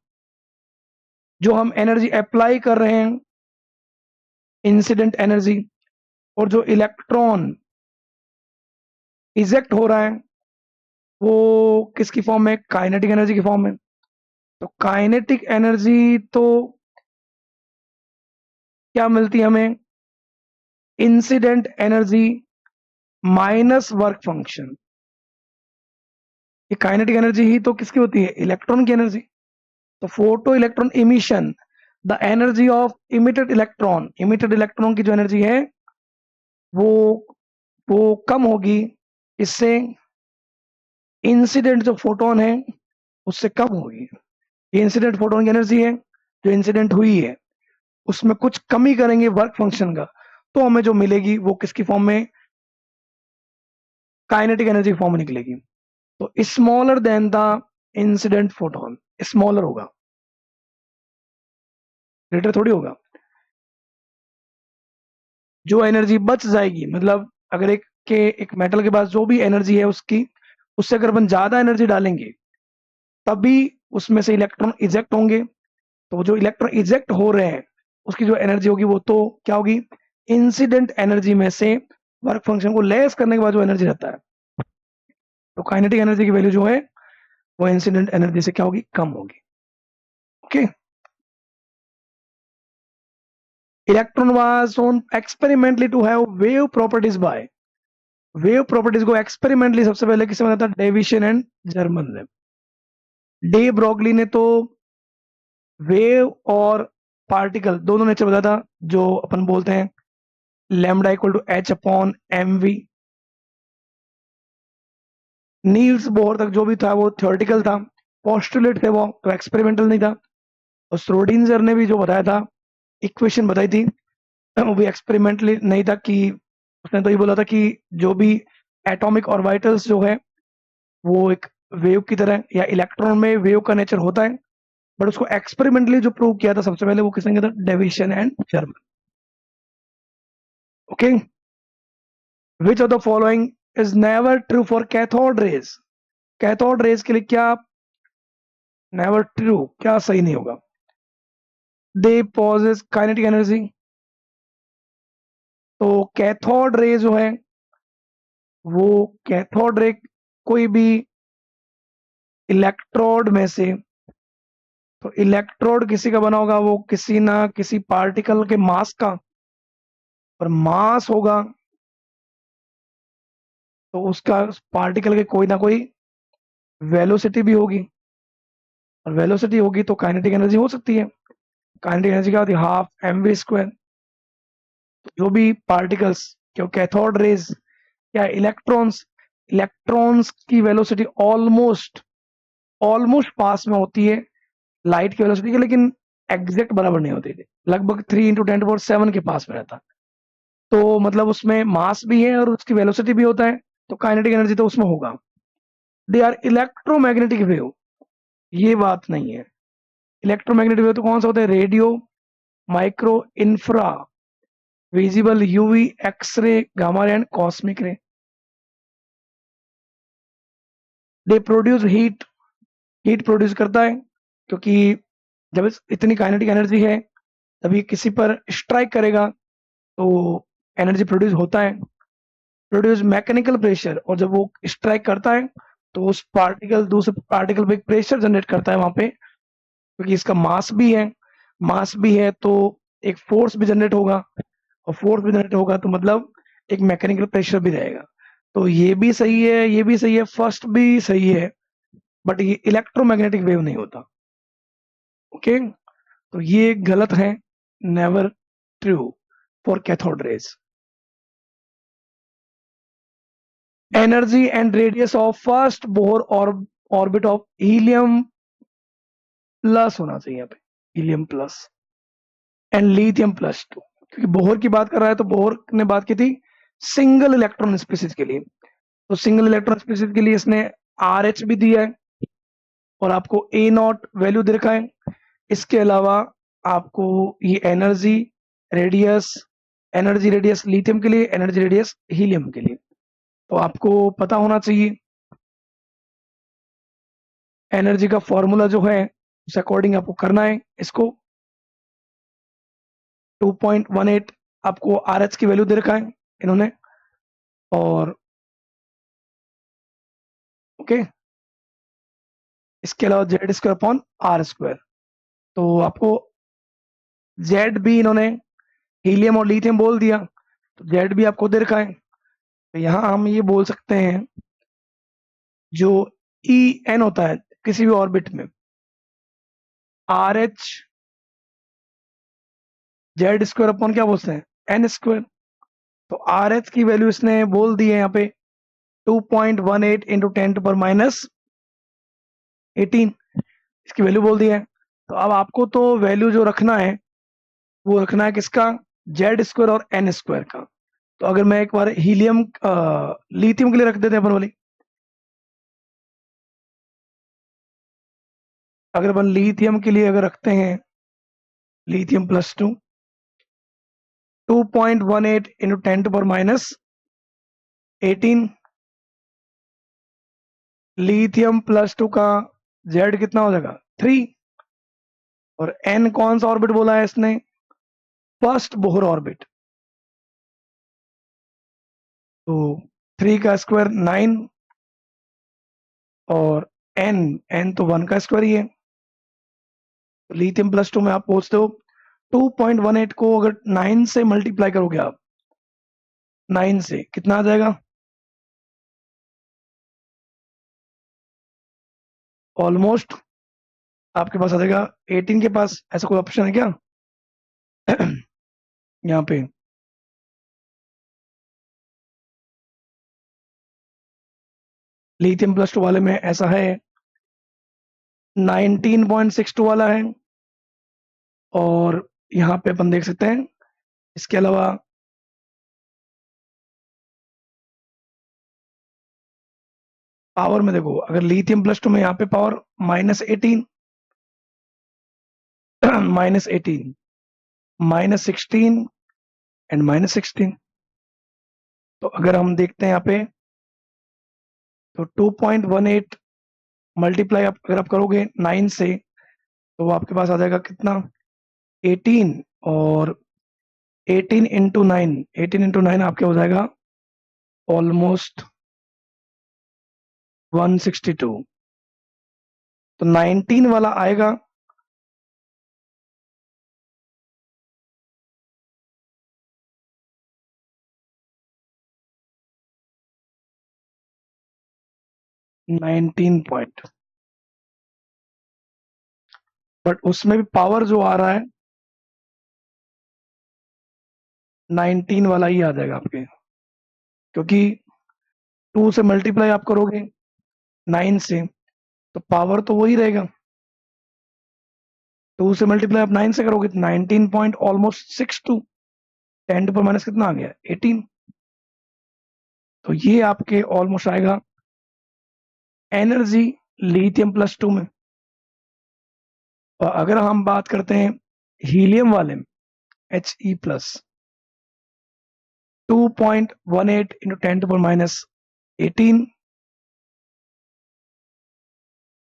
जो हम एनर्जी अप्लाई कर रहे हैं इंसिडेंट एनर्जी, और जो इलेक्ट्रॉन इजेक्ट हो रहा है वो किसकी फॉर्म में? काइनेटिक एनर्जी की फॉर्म में। तो काइनेटिक एनर्जी तो क्या मिलती है हमें? Incident energy minus work function. ये काइनेटिक एनर्जी ही तो किसकी होती है? इलेक्ट्रॉन की एनर्जी। तो photo electron emission, the energy of emitted electron की जो एनर्जी है वो कम होगी, इससे इंसिडेंट जो फोटोन है उससे कम होगी। ये इंसिडेंट फोटोन की एनर्जी है जो इंसिडेंट हुई है, उसमें कुछ कमी करेंगे वर्क फंक्शन का, तो हमें जो मिलेगी वो किसकी फॉर्म में? काइनेटिक एनर्जी फॉर्म में निकलेगी। तो smaller than the incident photon, smaller होगा, ग्रेटर थोड़ी होगा। जो एनर्जी बच जाएगी, मतलब अगर एक मेटल के पास जो भी एनर्जी है उसकी, उससे अगर अपन ज्यादा एनर्जी डालेंगे तभी उसमें से इलेक्ट्रॉन इजेक्ट होंगे, तो जो इलेक्ट्रॉन इजेक्ट हो रहे हैं उसकी जो एनर्जी होगी वो तो क्या होगी? इंसिडेंट एनर्जी में से वर्क फंक्शन को लेस करने के बाद जो एनर्जी रहता है, तो काइनेटिक एनर्जी की वैल्यू जो है वो इंसिडेंट एनर्जी से क्या होगी? कम होगी। Okay, electron was shown experimentally to have wave properties by wave properties को एक्सपेरिमेंटली सबसे पहले किसने बताया था? डेविसन एंड जर्मन ने। डे ब्रॉगली ने तो वेव और पार्टिकल दोनों नेचर बताया था, जो अपन बोलते हैं lambda equal to H upon M V. Niels Bohr तक जो भी था वो थ्योरेटिकल था, पोस्टुलेट थे, वो तो एक्सपेरिमेंटल नहीं था। और श्रोडिंगर ने भी जो बताया था, इक्वेशन बताई थी, वो भी एक्सपेरिमेंटली नहीं था। कि उसने तो ये बोला था कि जो भी एटॉमिक ऑर्बिटल्स जो है वो एक वेव की तरह, या इलेक्ट्रॉन में वेव का नेचर होता है, बट उसको एक्सपेरिमेंटली जो प्रूव किया था सबसे पहले वो किसने किया था? Davisson and German. Okay, which of the following is never true for cathode rays? Cathode rays के लिए क्या नेवर ट्रू, क्या सही नहीं होगा? They possess kinetic energy. तो कैथोड रे जो है वो कैथोड रे कोई भी इलेक्ट्रोड में से, तो इलेक्ट्रोड किसी का बना होगा, वो किसी ना किसी पार्टिकल के मास का, और मास होगा तो उसका पार्टिकल के कोई ना कोई वेलोसिटी भी होगी, और वेलोसिटी होगी तो काइनेटिक एनर्जी हो सकती है। काइनेटिक एनर्जी क्या होती है? Half M V square. जो भी पार्टिकल्स, क्यों कैथोड रेज या इलेक्ट्रॉन्स, इलेक्ट्रॉन्स की वेलोसिटी ऑलमोस्ट ऑलमोस्ट पास में होती है लाइट की वेलोसिटी के, लेकिन एग्जैक्ट बराबर नहीं होती थी, लगभग 3 × 10⁻⁷ के पास में रहता। तो मतलब उसमें मास भी है और उसकी वेलोसिटी भी होता है, तो काइनेटिक एनर्जी तो उसमें होगा। दे आर इलेक्ट्रोमैग्नेटिक वेव, ये बात नहीं है। इलेक्ट्रोमैग्नेटिक वेव तो कौन सा होता है? Radio, micro, infra, visible, UV, X-ray, gamma ray and cosmic ray. They produce heat, heat produce करता है, क्योंकि जब इतनी काइनेटिक एनर्जी है तभी किसी पर स्ट्राइक करेगा तो एनर्जी प्रोड्यूस होता है। प्रोड्यूस मैकेनिकल प्रेशर, और जब वो स्ट्राइक करता है तो उस पार्टिकल दूसरे पार्टिकल पे प्रेशर जनरेट करता है वहां पे, क्योंकि इसका मास भी है, मास भी है तो एक फोर्स भी जनरेट होगा, और फोर्स भी जनरेट होगा तो मतलब एक मैकेनिकल प्रेशर भी रहेगा। तो ये भी सही है, ये भी सही है, फर्स्ट भी सही है, बट ये इलेक्ट्रोमैग्नेटिक वेव नहीं होता। ओके, तो ये गलत है, never true for cathode raise. Energy and radius of first bore और ऑर्बिट ऑफ हीलियम प्लस होना चाहिए यहाँ पे, helium plus and lithium plus two, क्योंकि बोहर की बात कर रहा है तो बोहर ने बात की थी सिंगल इलेक्ट्रॉन स्पीसीज के लिए। तो सिंगल इलेक्ट्रॉन स्पीसीज के लिए इसने आर एच भी दिया है, और आपको ए नॉट वैल्यू दे रखा है। इसके अलावा आपको ये रेडियस एनर्जी रेडियस लिथियम के लिए, एनर्जी रेडियस हीलियम के लिए, तो आपको पता होना चाहिए। एनर्जी का फॉर्मूला जो है उस अकॉर्डिंग आपको करना है इसको। 2.18 आपको आर एच की वैल्यू दे रखा है इन्होंने, और ओके, इसके अलावा Z square upon R square, तो आपको जेड भी इन्होंने हीलियम और लिथियम बोल दिया, तो जेड भी आपको दे रखा है। तो यहाँ हम ये बोल सकते हैं जो ई एन होता है किसी भी ऑर्बिट में, R H Z square upon क्या बोलते हैं? N square. तो आर एच की वैल्यू इसने बोल दी है यहाँ पे 2.18 इंटू 10⁻18, इसकी वैल्यू बोल दी है। तो अब आपको तो वैल्यू जो रखना है वो रखना है किसका? जेड स्क्वायर और एन स्क्वायर का। तो अगर मैं एक बार हीलियम लिथियम के लिए रख देते हैं अपन वाली, अगर अपन लिथियम के लिए अगर रखते हैं lithium plus 2.18 into 10⁻18, lithium plus 2 का जेड कितना हो जाएगा? 3, और एन कौन सा ऑर्बिट बोला है इसने? First Bohr orbit. तो 3 का स्क्वायर 9, और एन एन तो 1 का स्क्वायर ही है। तो लिथियम प्लस 2 में आप पहुंचते हो 2.18 को अगर 9 से मल्टीप्लाई करोगे आप, 9 से कितना आ जाएगा? ऑलमोस्ट आपके पास आ जाएगा 18 के पास। ऐसा कोई ऑप्शन है क्या यहाँ पे? लिथियम प्लस टू वाले में ऐसा है, 19.62 वाला है। और यहाँ पे अपन देख सकते हैं इसके अलावा पावर में देखो, अगर लिथियम प्लस टू में यहाँ पे पावर -18, -18, -16 एंड -16। तो अगर हम देखते हैं यहाँ पे, तो 2.18 मल्टीप्लाई अगर आप करोगे 9 से, तो वो आपके पास आ जाएगा कितना, 18। और 18 इंटू 9 आपके हो जाएगा ऑलमोस्ट 162। तो 19 वाला आएगा, नाइनटीन पॉइंट, बट उसमें भी पावर जो आ रहा है 19 वाला ही आ जाएगा आपके, क्योंकि 2 से मल्टीप्लाई आप करोगे 9 से, तो पावर तो वही रहेगा। 2 से मल्टीप्लाई आप 9 से करोगे तो 19 पॉइंट ऑलमोस्ट 62, 10 पर माइनस कितना आ गया, 18। तो ये आपके ऑलमोस्ट आएगा एनर्जी लिथियम प्लस टू में। और अगर हम बात करते हैं हीलियम वाले में, He+, 2.18 into 10 to the -18।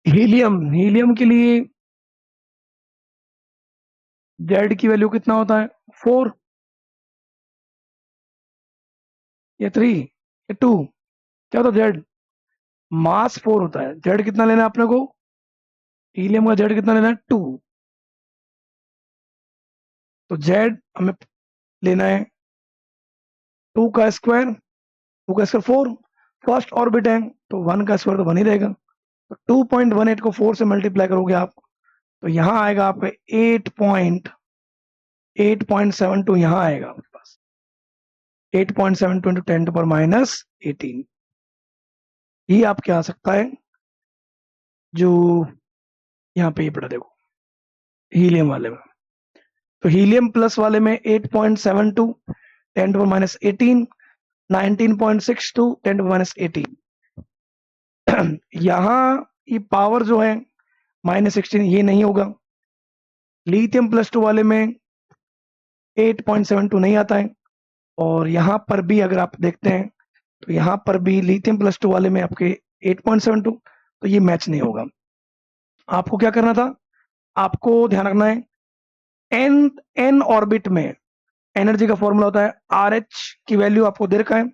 Helium के लिए जेड की वैल्यू कितना होता है, 4 या 3 या 2? क्या होता है जेड? मास 4 होता है। जेड कितना लेना है अपने को, हीलियम का जेड कितना लेना है, 2। तो जेड हमें लेना है 2 का स्क्वायर 4। फर्स्ट ऑर्बिट है तो 1 का स्क्वायर तो 1 ही रहेगा। तो 2.18 को 4 से मल्टीप्लाई करोगे आप, तो यहाँ आएगा आपका 8.72, यहाँ आएगा आपके पास 8.72 इंटू 10 to the -18। ये आपके आ सकता है जो यहाँ पे ये पड़ा देखो, हीलियम वाले में। तो हीलियम प्लस वाले में 8.72 10 to the -18, 19.62 10 to the -18। यहाँ ये पावर जो है -16, ये नहीं होगा। लिथियम प्लस टू वाले में 8.72 नहीं आता है। और यहाँ पर भी अगर आप देखते हैं, तो यहाँ पर भी लिथियम प्लस टू वाले में आपके 8.72, तो ये मैच नहीं होगा। आपको क्या करना था, आपको ध्यान रखना है एन ऑर्बिट में एनर्जी का फॉर्मूला होता है आर एच की वैल्यू आपको दे रखा है,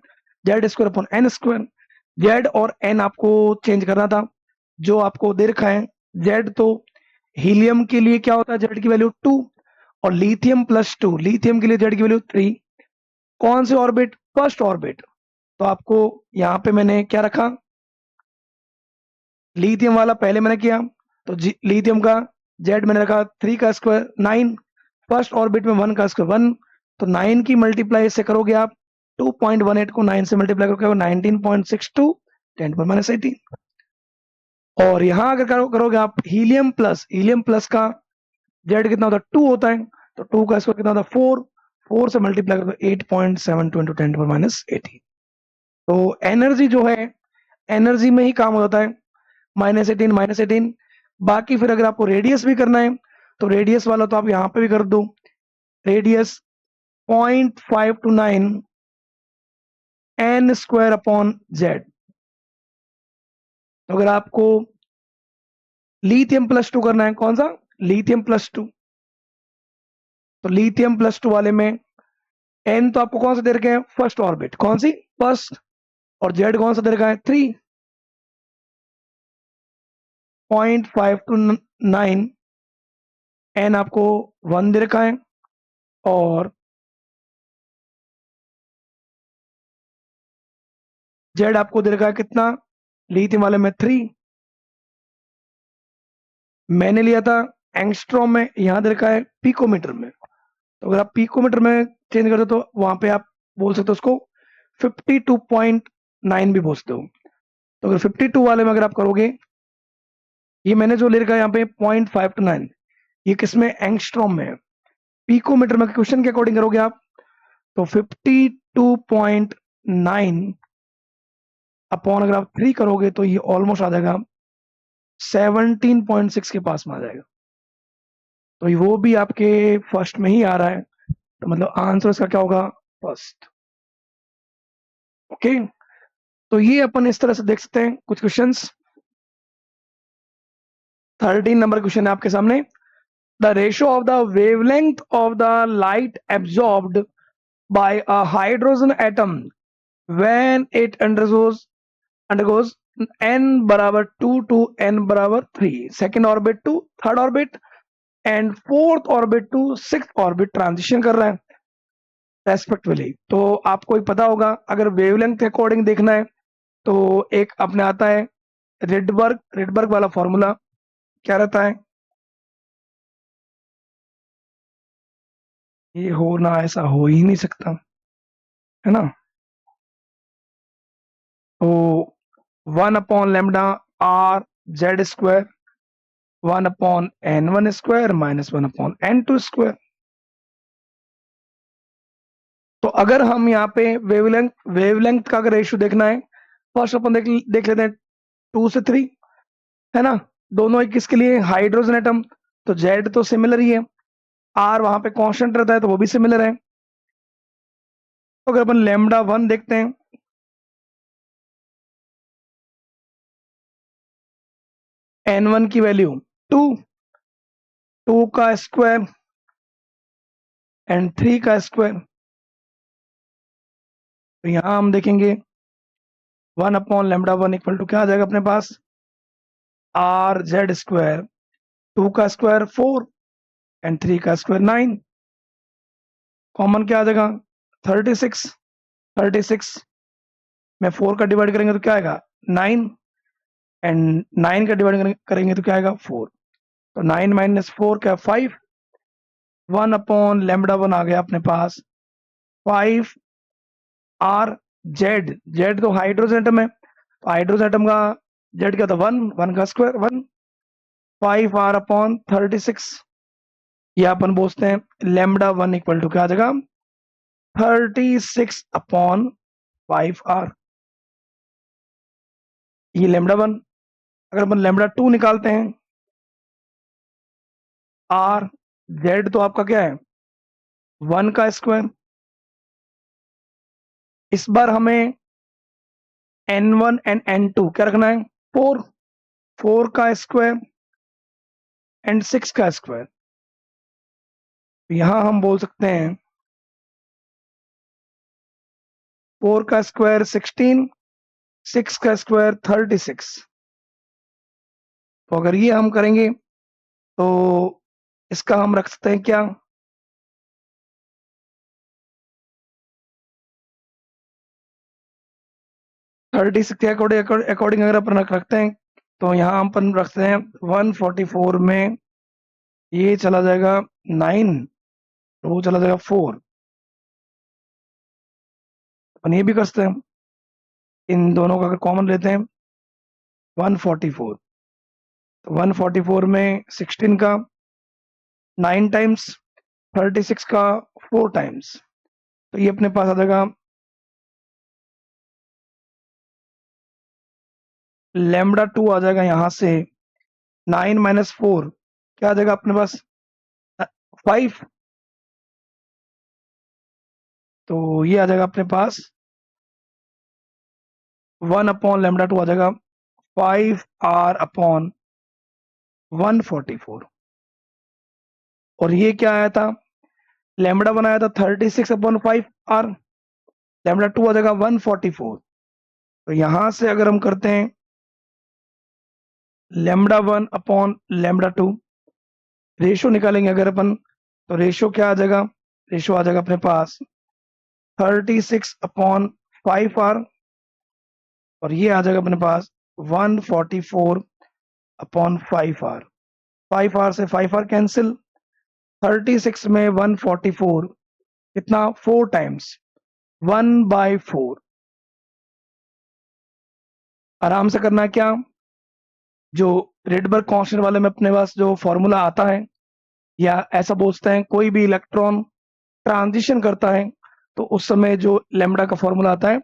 Z²/n²। जेड और एन आपको चेंज करना था, जो आपको दे रखा है जेड। तो हीलियम के लिए क्या होता है, जेड की वैल्यू 2, और लिथियम+2, लिथियम के लिए जेड की वैल्यू 3। कौन से ऑर्बिट, फर्स्ट ऑर्बिट। तो आपको यहाँ पे मैंने क्या रखा, लिथियम वाला पहले मैंने किया, तो लिथियम का जेड मैंने रखा 3 का स्क्वायर 9। फर्स्ट ऑर्बिट में 1 का स्क्वायर 1। तो 9 की मल्टीप्लाई से करोगे आप, 2.18 को 9 से मल्टीप्लाई करोगे 19.62 10 पर -18। और यहाँ अगर करोगे आप हीलियम प्लस का जेड कितना होता है, 2 होता है। तो 2 का स्क्वायर कितना होता है, 4। 4 से मल्टीप्लाई करोगे 8.72 इंटू 10 पर -18। तो एनर्जी जो है, एनर्जी में ही काम हो जाता है, -18 -18। बाकी फिर अगर आपको रेडियस भी करना है, तो रेडियस वाला तो आप यहाँ पे भी कर दो, रेडियस 0.529 n²/z। तो अगर आपको लिथियम+2 करना है, कौन सा, लिथियम+2, तो लिथियम+2 वाले में n तो आपको कौन सा दे रखे हैं, फर्स्ट ऑर्बिट, कौन सी, फर्स्ट। और जेड कौन सा दे रखा है, 3। 0.529 n आपको 1 दे रखा है। और जेड आपको दे रखा है कितना, लिथियम वाले में 3। मैंने लिया था एंगस्ट्रॉम में, यहाँ दे रखा है पिकोमीटर में। तो अगर आप पिकोमीटर में चेंज कर दो तो वहां पे आप बोल सकते हो उसको 52.9 भी बोल सकते हो। तो अगर 52 वाले में अगर आप करोगे, ये मैंने जो ले रखा है यहाँ पे 0.5 to 9, ये किसमें, एंगस्ट्रॉम में है। पिकोमीटर में क्वेश्चन के अकॉर्डिंग करोगे आप तो 52.9 अपॉन अगर आप 3 करोगे तो ये ऑलमोस्ट आ जाएगा 17.6 के पास में आ जाएगा। तो वो भी आपके फर्स्ट में ही आ रहा है, तो मतलब आंसर इसका क्या होगा, फर्स्ट। ओके, तो ये अपन इस तरह से देख सकते हैं कुछ क्वेश्चंस। 13 नंबर क्वेश्चन है आपके सामने। The ratio of the wavelength of the light absorbed by a hydrogen atom when it undergoes n बराबर 2 to n बराबर 3, second orbit to third orbit and fourth orbit to six orbit transition कर रहा है रेस्पेक्टिवली। तो आपको ही पता होगा, अगर वेवलेंथ के अकॉर्डिंग देखना है तो एक अपने आता है रिडबर्ग वाला फॉर्मूला। क्या रहता है, ये होना ऐसा हो ही नहीं सकता, है ना। तो 1/λ R Z square 1/n1 square -1/n2 square. तो अगर हम यहाँ पे वेवलेंथ का अगर रेशियो देखना है, फर्स्ट अपन देख लेते हैं 2 से 3, है ना। दोनों ही किसके लिए, हाइड्रोजन एटम, तो जेड तो सिमिलर ही है, आर वहां पे कांस्टेंट रहता है तो वो भी सिमिलर है। तो अगर अपन λ1 देखते हैं, n1 की वैल्यू 2, 2 का स्क्वायर एंड 3 का स्क्वायर। तो यहां हम देखेंगे 1/λ1 इक्वल टू क्या आ जाएगा अपने पास, आर जेड स्क्वायर, 2 का स्क्वायर 4 एंड 3 का स्क्वायर 9। कॉमन क्या आ जाएगा, 36। 36 में 4 का डिवाइड करेंगे तो क्या आएगा, 9, एंड 9 का डिवाइड करेंगे तो क्या आएगा, 4। तो 9 - 4 क्या, 5। 1/λ1 आ गया अपने पास 5 आर जेड, जेड तो हाइड्रोजन एटम है, तो हाइड्रोजन एटम का जेड क्या था, 1, 1 का स्क्वायर 1, 5r/36। ये अपन बोलते हैं λ1 इक्वल टू क्या आ जाएगा, 36/5r। ये λ1। अगर अपन λ2 निकालते हैं, आर जेड तो आपका क्या है, 1 का स्क्वायर। इस बार हमें n1 एंड n2 क्या रखना है, 4, 4 का स्क्वायर एंड 6 का स्क्वायर। यहां हम बोल सकते हैं 4 का स्क्वायर 16, 6 का स्क्वायर 36। तो अगर ये हम करेंगे तो इसका हम रख सकते हैं क्या, 36 के अकॉर्डिंग अगर अपन रखते हैं तो यहाँ अपन रखते हैं 144 में ये चला जाएगा 9, तो वो चला जाएगा 4। अपन ये भी कर सकते हैं, इन दोनों का अगर कॉमन लेते हैं 144, तो 144 में 16 का 9 टाइम्स, 36 का 4 टाइम्स, तो ये अपने पास आ जाएगा λ2 आ जाएगा यहाँ से 9 - 4 क्या आ जाएगा अपने पास, 5। तो ये आ जाएगा अपने पास 1/λ2 आ जाएगा 5r/144। और ये क्या आया था, λ1 आया था 36/5r, λ2 आ जाएगा 144। तो यहां से अगर हम करते हैं λ1/λ2 रेशो निकालेंगे अगर अपन, तो रेशो क्या आ जाएगा, रेशो आ जाएगा अपने पास 36/5r, और ये आ जाएगा अपने पास 144/5r। 5R से 5R कैंसिल, 36 में 144, कितना 4 टाइम्स 1/4। आराम से करना है क्या, जो रेडबर्ग कांस्टेंट वाले में अपने पास जो फॉर्मूला आता है, या ऐसा बोलते हैं कोई भी इलेक्ट्रॉन ट्रांजिशन करता है तो उस समय जो लेमडा का फॉर्मूला आता है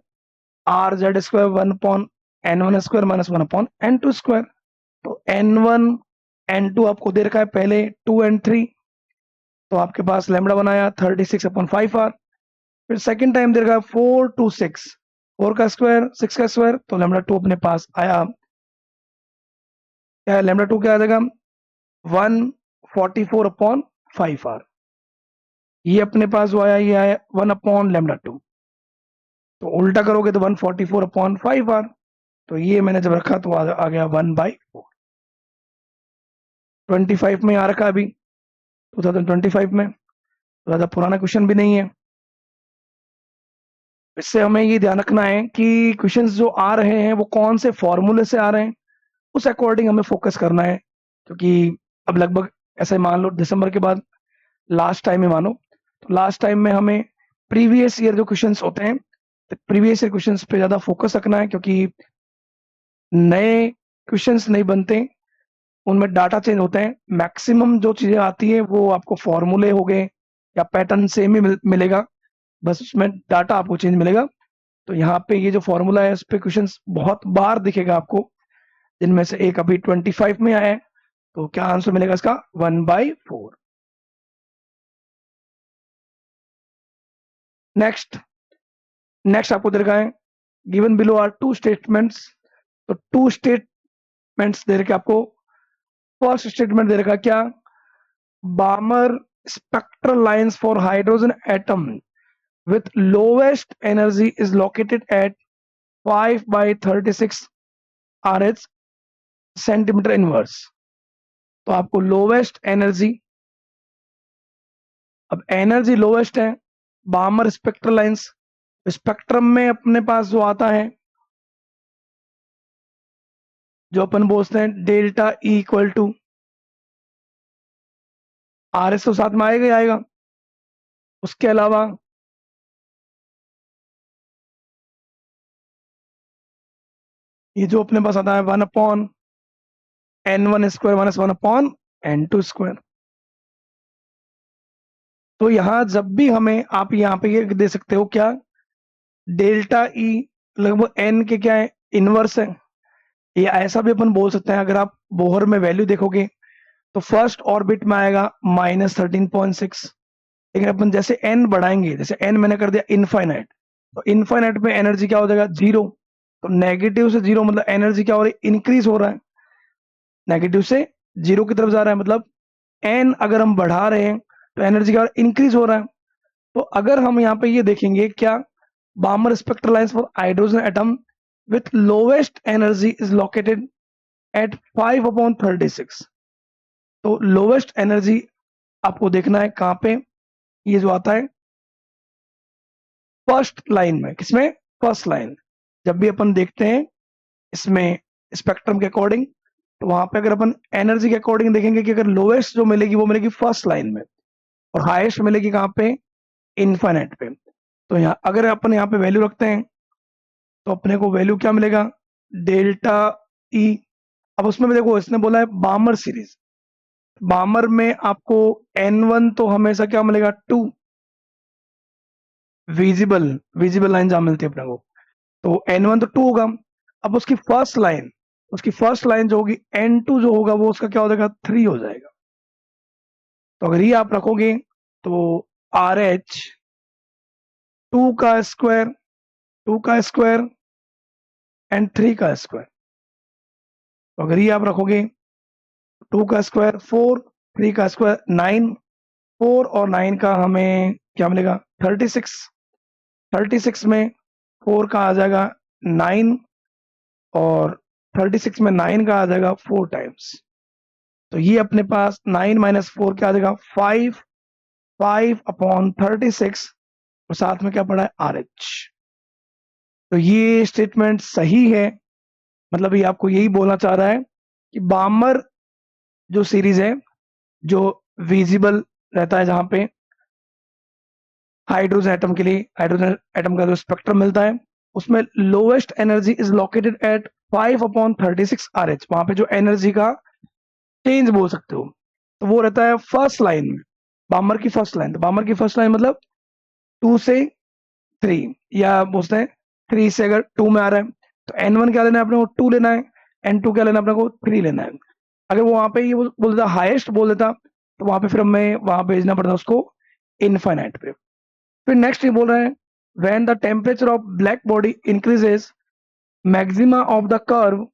are Z square 1/n1² minus 1/n2²। तो n1 n2 आपको दे रखा है पहले 2 and 3, तो आपके पास लेमडा बनाया 36/5R। फिर सेकंड टाइम दे रखा है 4 to 6, 4 का स्क्वायर 6 का स्क्वायर, तो लेमडा 2 अपने पास आया, क्या है लेमडा 2 क्या आ जाएगा 144/5R। ये अपने पास जो आया ये आया 1/λ2, तो उल्टा करोगे तो 144/5R। तो ये मैंने जब रखा तो आ गया 1/4। 25 में आ रखा अभी 2025 में, तो ज़्यादा पुराना क्वेश्चन भी नहीं है। इससे हमें ये ध्यान रखना है कि क्वेश्चंस जो आ रहे हैं वो कौन से फॉर्मूले से आ रहे हैं, उस अकॉर्डिंग हमें फोकस करना है। क्योंकि अब लगभग ऐसे मान लो दिसंबर के बाद लास्ट टाइम में मानो, तो लास्ट टाइम में हमें प्रीवियस ईयर जो क्वेश्चंस होते हैं, तो प्रीवियस ईयर क्वेश्चंस पे ज़्यादा फोकस रखना है, क्योंकि नए क्वेश्चंस नहीं बनते, उनमें डाटा चेंज होते हैं। मैक्सिमम जो चीज़ें आती है वो आपको फॉर्मूले हो गए या पैटर्न सेम ही मिलेगा, बस उसमें डाटा आपको चेंज मिलेगा। तो यहाँ पे ये जो फॉर्मूला है उस पे क्वेश्चंस बहुत बार दिखेगा आपको, जिनमें से एक अभी 25 में आया है, तो क्या आंसर मिलेगा इसका 1/4। नेक्स्ट नेक्स्ट आपको दे रखा है गिवन बिलो आर 2 स्टेटमेंट्स, तो 2 स्टेटमेंट्स दे रखे आपको। फर्स्ट स्टेटमेंट दे रखा क्या, Balmer spectral lines for hydrogen atom with lowest energy is located at 5/36 RH centimeter inverse. तो आपको लोवेस्ट एनर्जी, अब एनर्जी लोवेस्ट है, बामर स्पेक्ट्रल लाइंस, स्पेक्ट्रम में अपने पास जो आता है, जो अपन बोलते हैं delta E equal to R S, तो साथ में आएगा ही आएगा। उसके अलावा ये जो अपने पास आता है 1/n1² माइनस 1/n2²। तो यहां जब भी हमें आप यहाँ पे ये दे सकते हो क्या, डेल्टा ई लगभग एन के क्या है इनवर्स है, या ऐसा भी अपन बोल सकते हैं। अगर आप बोहर में वैल्यू देखोगे तो फर्स्ट ऑर्बिट में आएगा -13.6, लेकिन अपन जैसे एन बढ़ाएंगे, जैसे एन मैंने कर दिया इनफाइनाइट, तो इनफाइनाइट में एनर्जी क्या हो जाएगा 0। तो नेगेटिव से 0 मतलब एनर्जी क्या हो रही है इंक्रीज हो रहा है, नेगेटिव से 0 की तरफ जा रहा है, मतलब एन अगर हम बढ़ा रहे हैं तो एनर्जी क्या इंक्रीज हो रहा है। तो अगर हम यहाँ पे ये देखेंगे क्या, Balmer spectral lines for hydrogen atom with lowest energy is located at 5/36। तो लोवेस्ट एनर्जी आपको देखना है कहां पे, ये जो आता है फर्स्ट लाइन में, किसमें फर्स्ट लाइन। जब भी अपन देखते हैं इसमें स्पेक्ट्रम के अकॉर्डिंग, तो वहां पे अगर अपन एनर्जी के अकॉर्डिंग देखेंगे कि अगर लोवेस्ट जो मिलेगी वो मिलेगी फर्स्ट लाइन में, और हाईएस्ट मिलेगी कहां पे इनफाइनाइट पे। तो यहाँ अगर अपन यहाँ पे वैल्यू रखते हैं तो अपने को वैल्यू क्या मिलेगा डेल्टा ई। अब उसमें भी देखो इसने बोला है बामर सीरीज, बामर में आपको n1 तो हमेशा क्या मिलेगा 2, विजिबल विजिबल लाइन जहां मिलती है अपने को, तो n1 तो 2 होगा। अब उसकी फर्स्ट लाइन जो होगी n2 जो होगा वो उसका क्या हो जाएगा 3 हो जाएगा। तो अगर ये आप रखोगे तो आर एच 2 का स्क्वायर एंड 3 का स्क्वायर, तो अगर ये आप रखोगे 2 का स्क्वायर 4, 3 का स्क्वायर 9, 4 और 9 का हमें क्या मिलेगा 36। 36 में 4 का आ जाएगा 9, और 36 में 9 का आ जाएगा 4 टाइम्स। तो ये अपने पास 9 माइनस 4 क्या आ जाएगा 5, 5/36, और साथ में क्या पड़ा है आर एच। तो ये स्टेटमेंट सही है, मतलब ये आपको यही बोलना चाह रहा है कि बामर जो सीरीज है, जो विजिबल रहता है, जहां पे हाइड्रोजन एटम के लिए हाइड्रोजन एटम का जो स्पेक्ट्रम मिलता है, उसमें lowest energy is located at 5/36 RH। वहां पे जो एनर्जी का चेंज बोल सकते हो, तो वो रहता है फर्स्ट लाइन में, बामर की फर्स्ट लाइन। तो बामर की फर्स्ट लाइन मतलब 2 से 3, या बोलते हैं 3 से अगर 2 में आ रहा है, तो N1 क्या लेना है अपने को, 2 लेना है, N2 क्या लेना है अपने को, 3 लेना है। अगर वो वहां पे ये बोल देता हाईएस्ट बोल देता, तो वहां पे फिर हमें वहां भेजना पड़ता उसको इनफाइनाइट पे। फिर नेक्स्ट ये बोल रहे हैं, when the temperature of black body increases, maxima of the curve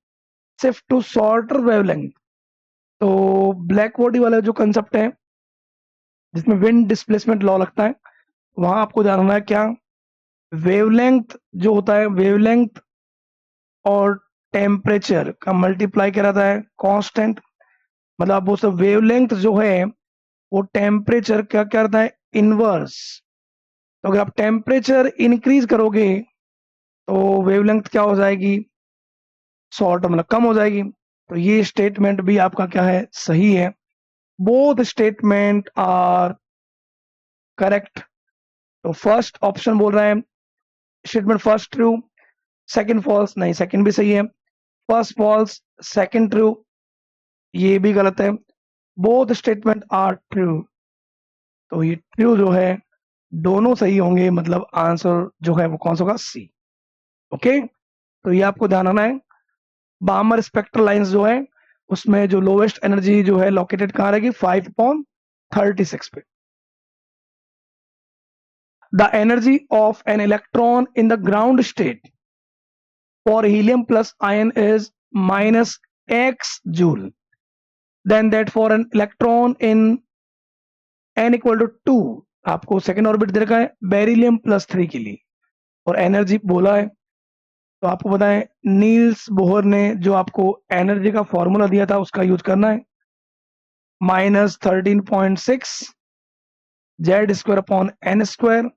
shift to shorter wavelength. तो ब्लैक बॉडी वाला जो कंसेप्ट है, जिसमें विंड डिस्प्लेसमेंट लॉ लगता है, वहां आपको जानना है क्या, वेवलेंथ जो होता है, वेवलेंथ और टेम्परेचर का मल्टीप्लाई क्या रहता है, कांस्टेंट। मतलब आप बोल सकते वेवलेंथ जो है वो टेम्परेचर क्या क्या रहता है, इनवर्स। तो अगर आप टेम्परेचर इंक्रीज करोगे तो वेवलेंथ क्या हो जाएगी, शॉर्ट मतलब कम हो जाएगी। तो ये स्टेटमेंट भी आपका क्या है, सही है। Both statement are correct. तो फर्स्ट ऑप्शन बोल रहा है, statement first true, second false, नहीं सेकंड भी सही है, फर्स्ट फॉल्स, सेकंड ट्रू, ये भी गलत है। बोथ स्टेटमेंट आर ट्रू, तो ये ट्रू जो है दोनों सही होंगे, मतलब आंसर जो है वो कौन सा होगा, सी। ओके, तो ये आपको ध्यान रखना है। बामर स्पेक्ट्रल लाइंस जो है, उसमें जो लोवेस्ट एनर्जी जो है लोकेटेड कहाँ रहेगी, 5/36 पे। The energy of an electron in the ground state for helium plus ion is -x joule, then that for an electron in n equal to 2, आपको सेकेंड ऑर्बिट दे रखा है बेरिलियम +3 के लिए, और एनर्जी बोला है। तो आपको पता है नील्स बोहर ने जो आपको एनर्जी का फॉर्मूला दिया था उसका यूज करना है, -13.6 Z²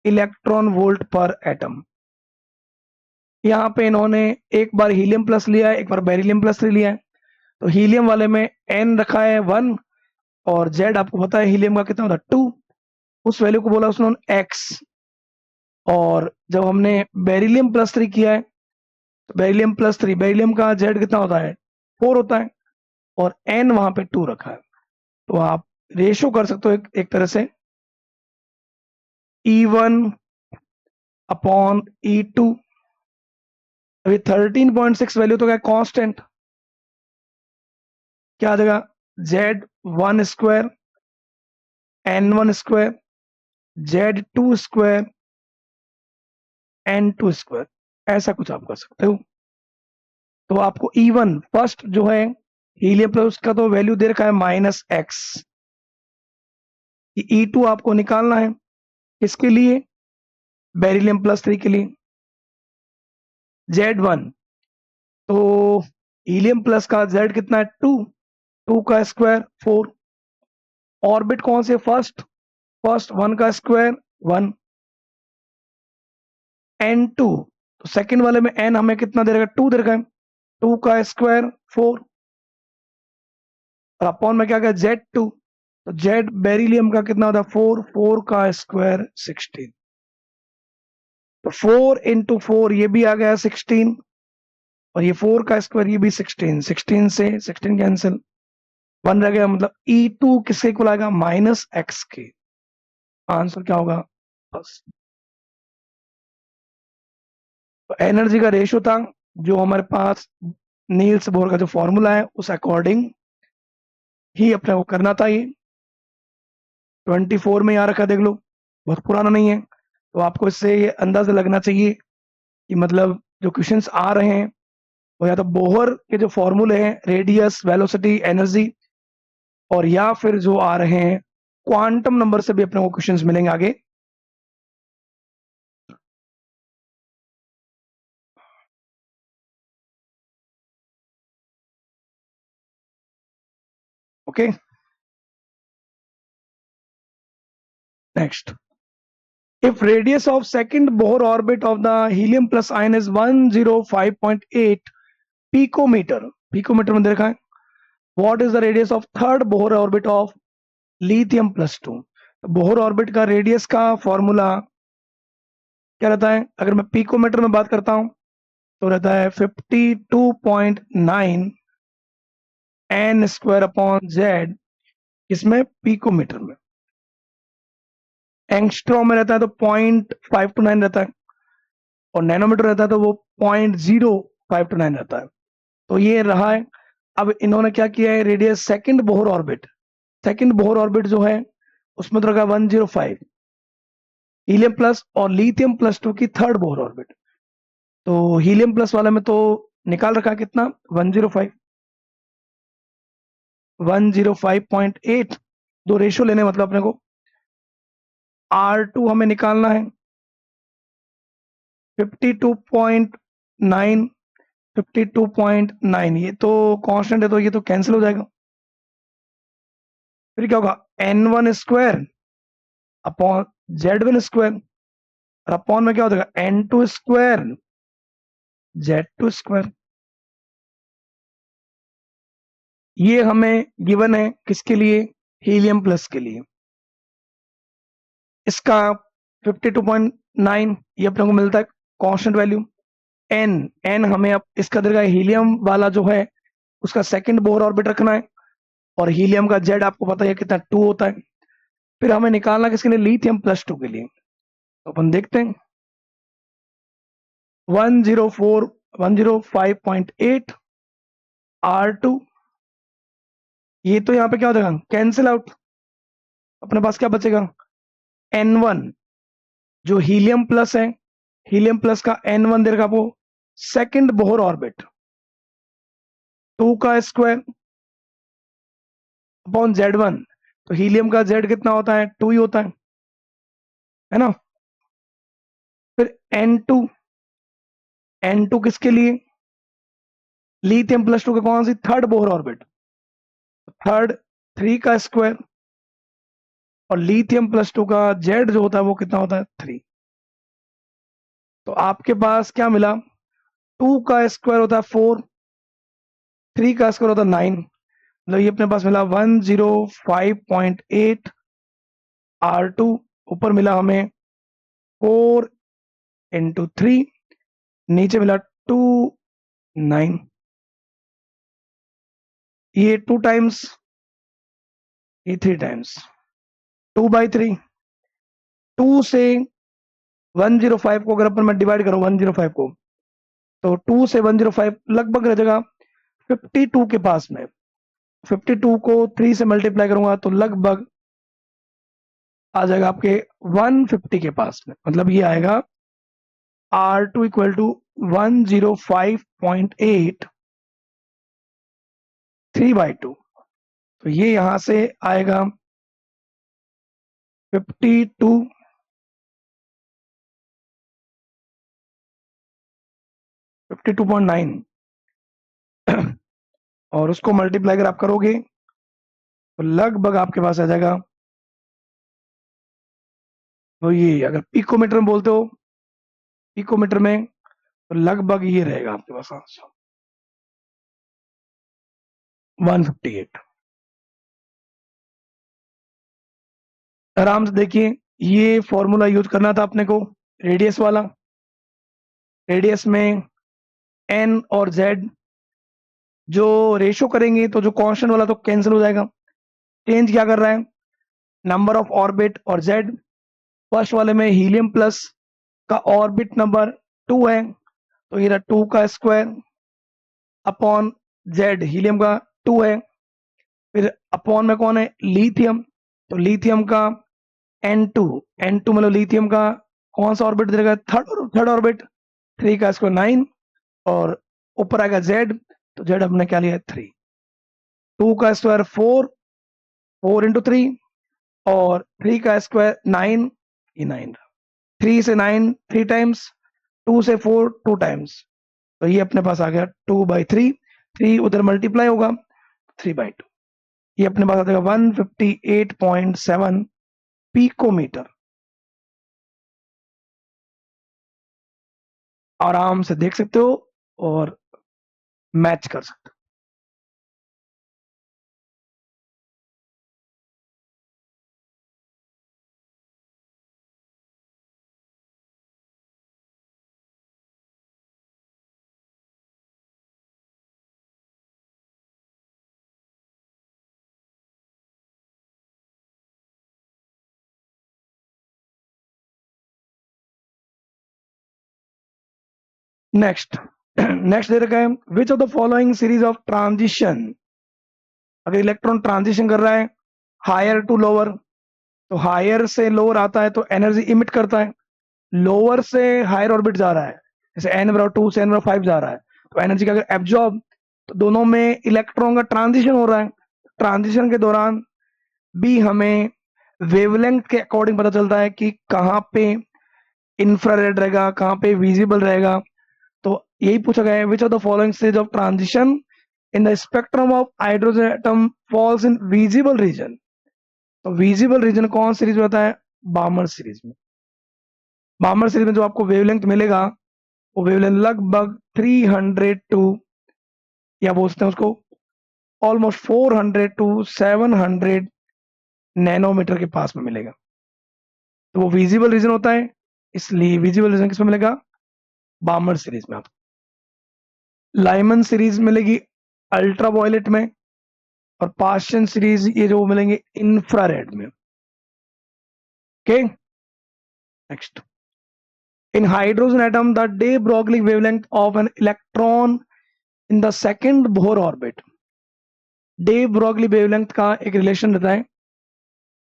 इलेक्ट्रॉन वोल्ट पर एटम। यहाँ पे इन्होंने एक बार हीलियम प्लस लिया है, एक बार बेरिलियम +3 लिया है। तो हीलियम वाले में n रखा है 1, और z आपको पता है हीलियम का कितना होता है 2, उस वैल्यू को बोला उसने x। और जब हमने बेरिलियम +3 किया है, तो बेरिलियम का z कितना होता है 4 होता है, और n वहां पे 2 रखा है। तो आप रेशो कर सकते हो एक तरह से, E1/E2। अभी 13.6 वैल्यू तो क्या कांस्टेंट, क्या आ जाएगा, Z1² N1² Z2² N2², ऐसा कुछ आप कर सकते हो। तो आपको E1 फर्स्ट जो है हीलियम प्लस का तो वैल्यू दे रखा है -x। E2 आपको निकालना है, किसके लिए, बेरिलियम +3 के लिए। Z1, तो हीलियम प्लस का Z कितना है 2, 2 का स्क्वायर 4, ऑर्बिट कौन से, फर्स्ट 1 का स्क्वायर 1, N2, तो सेकंड वाले में n हमें कितना दे रखा है 2 दे रखा है, 2 का स्क्वायर 4, और अपॉन में क्या गया Z2, तो Z बेरिलियम का कितना होता है 4, 4 का स्क्वायर 16, तो 4 इंटू 4 ये भी आ गया 16, और ये 4 का स्क्वायर ये भी 16, 16 से 16 कैंसिल, 1 रह गया, मतलब E2 किसके इक्वल आएगा, -x के। आंसर क्या होगा, बस। तो एनर्जी का रेशियो था जो हमारे पास नील्स बोर का जो फॉर्मूला है उस अकॉर्डिंग ही अपने को करना था। ये 24 में यहाँ रखा, देख लो बहुत पुराना नहीं है। तो आपको इससे ये अंदाजा लगना चाहिए कि मतलब जो क्वेश्चंस आ रहे हैं वो या तो बोहर के जो फॉर्मूले हैं, रेडियस, वेलोसिटी, एनर्जी, और या फिर जो आ रहे हैं क्वांटम नंबर से भी अपने को क्वेश्चंस मिलेंगे आगे। Okay, next, if radius of second Bohr orbit of the helium plus ion is 105.8 picometer, picometer में देखा है, what is the radius of third Bohr orbit of lithium +2? Bohr orbit का रेडियस का फॉर्मूला क्या रहता है? अगर मैं पिकोमीटर में बात करता हूं तो रहता है 52.9 n स्क्वायर अपॉन जेड, इसमें पिकोमीटर में। एंगस्ट्रॉम में रहता है तो 0.529 रहता है, और नैनोमीटर रहता है तो वो 0.0529 रहता है। तो ये रहा है। अब इन्होंने क्या किया है, रेडियस सेकंड बोहर ऑर्बिट जो है उसमें तो रखा 105 हीलियम प्लस, और लिथियम +2 की थर्ड बोहर ऑर्बिट। तो हीलियम प्लस वाले में तो निकाल रखा कितना, 105, 105.8, दो रेशियो लेने मतलब अपने को। R2 हमें निकालना है 52.9, 52.9, ये तो कांस्टेंट है तो ये तो कैंसिल हो जाएगा। फिर क्या होगा, n1 square upon z1 square, और अपॉन में क्या हो जाएगा, n2 स्क्वायर z2 स्क्वायर। ये हमें गिवन है किसके लिए, हीलियम प्लस के लिए। इसका 52.9 ये अपने को मिलता है कांस्टेंट वैल्यू। n हमें अब इसका देगा, हीलियम वाला जो है उसका सेकंड बोहर ऑर्बिट रखना है, और हीलियम का z आपको पता है कितना 2 होता है। फिर हमें निकालना किसके लिए, लिथियम +2 के लिए। तो अपन देखते हैं 105.8 R2, ये तो यहाँ पे क्या हो जाएगा, कैंसिल आउट। अपने पास क्या बचेगा, n1 जो हीलियम प्लस है, हीलियम प्लस का n1 देगा वो सेकंड बोहर ऑर्बिट 2 का स्क्वायर अपॉन z1। तो हीलियम का z कितना होता है, 2 ही होता है ना। फिर n2, n2 किसके लिए, लिथियम +2 का कौन सी, थर्ड बोहर ऑर्बिट, थर्ड 3 का स्क्वायर, और लिथियम +2 का z जो होता है वो कितना होता है, 3। तो आपके पास क्या मिला, 2 का स्क्वायर होता है 4, 3 का स्क्वायर होता है 9, मतलब ये अपने पास मिला 105.8 R2। ऊपर मिला हमें 4 × 3, नीचे मिला 2 9, ये 2 टाइम्स, ये 3 टाइम्स, 2/3। 2 से 105 को अगर अपन मैं डिवाइड करूं 105 को, तो 2 से 105 लगभग रह जाएगा 52 के पास में। 52 को 3 से मल्टीप्लाई करूंगा तो लगभग आ जाएगा आपके 150 के पास में, मतलब ये आएगा R2 = 105.8 3/2। तो ये यहां से आएगा 52, 52.9, और उसको मल्टीप्लाई अगर आप करोगे तो लगभग आपके पास आ जाएगा, तो ये अगर पिकोमीटर में बोलते हो, पिकोमीटर में तो लगभग ये रहेगा आपके पास आंसर 158। आराम से देखिए, ये फॉर्मूला यूज करना था अपने को, रेडियस वाला। रेडियस में n और z जो रेशो करेंगे तो जो कांस्टेंट वाला तो कैंसिल हो जाएगा। चेंज क्या कर रहा है, नंबर ऑफ ऑर्बिट और z। फर्स्ट वाले में हीलियम प्लस का ऑर्बिट नंबर 2 है, तो ये 2 का स्क्वायर अपॉन z, हीलियम का 2 है। फिर अपॉन में कौन है, लिथियम, तो लिथियम का n2, n2 मतलब लिथियम का कौन सा ऑर्बिट देगा, थर्ड ऑर्बिट, 3 का स्क्वायर 9, और ऊपर आएगा z, तो z हमने क्या लिया, 3। 2 का स्क्वायर 4, 4 × 3, और 3 का स्क्वायर 9, ये 9। 3 से 9 3 टाइम्स, 2 से 4 2 टाइम्स, तो ये अपने पास आ गया 2/3। 3 उधर मल्टीप्लाई होगा 3/2, ये अपने पास आ जाएगा 158.7 पिकोमीटर। आराम से देख सकते हो और मैच कर सकते हो। नेक्स्ट नेक्स्ट दे रखा है विच of the following series of transition, अगर इलेक्ट्रॉन ट्रांजिशन कर रहा है हायर टू लोअर, तो हायर से लोअर आता है तो एनर्जी इमिट करता है, लोअर से हायर ऑर्बिट जा रहा है जैसे n-2 से n-5 जा रहा है तो एनर्जी का अगर एब्जॉर्ब, तो दोनों में इलेक्ट्रॉन का ट्रांजिशन हो रहा है, ट्रांजिशन के दौरान भी हमें वेवलेंथ के अकॉर्डिंग पता चलता है कि कहाँ पे इंफ्रारेड रहेगा, कहाँ पे विजिबल रहेगा। तो यही पूछा गया है विच of the following stage of transition in the spectrum of hydrogen atom falls in visible region. तो विजिबल रीजन कौन सीरीज में होता है, बामर सीरीज में। बामर सीरीज में जो आपको वेवलेंथ मिलेगा वो वेवलेंथ लगभग 300 टू, या बोलते हैं उसको ऑलमोस्ट 400 टू 700 नैनोमीटर के पास में मिलेगा। तो वो विजिबल रीजन होता है, इसलिए विजिबल रीजन किसमें मिलेगा, बामर सीरीज में। आपको लाइमन सीरीज मिलेगी अल्ट्रा वायलेट में, और पार्शियन सीरीज ये जो मिलेंगे इंफ्रारेड में। Okay next, in hydrogen atom the day Broglie wavelength of an electron in the second Bohr orbit. Day Broglie wavelength का एक रिलेशन रहता है,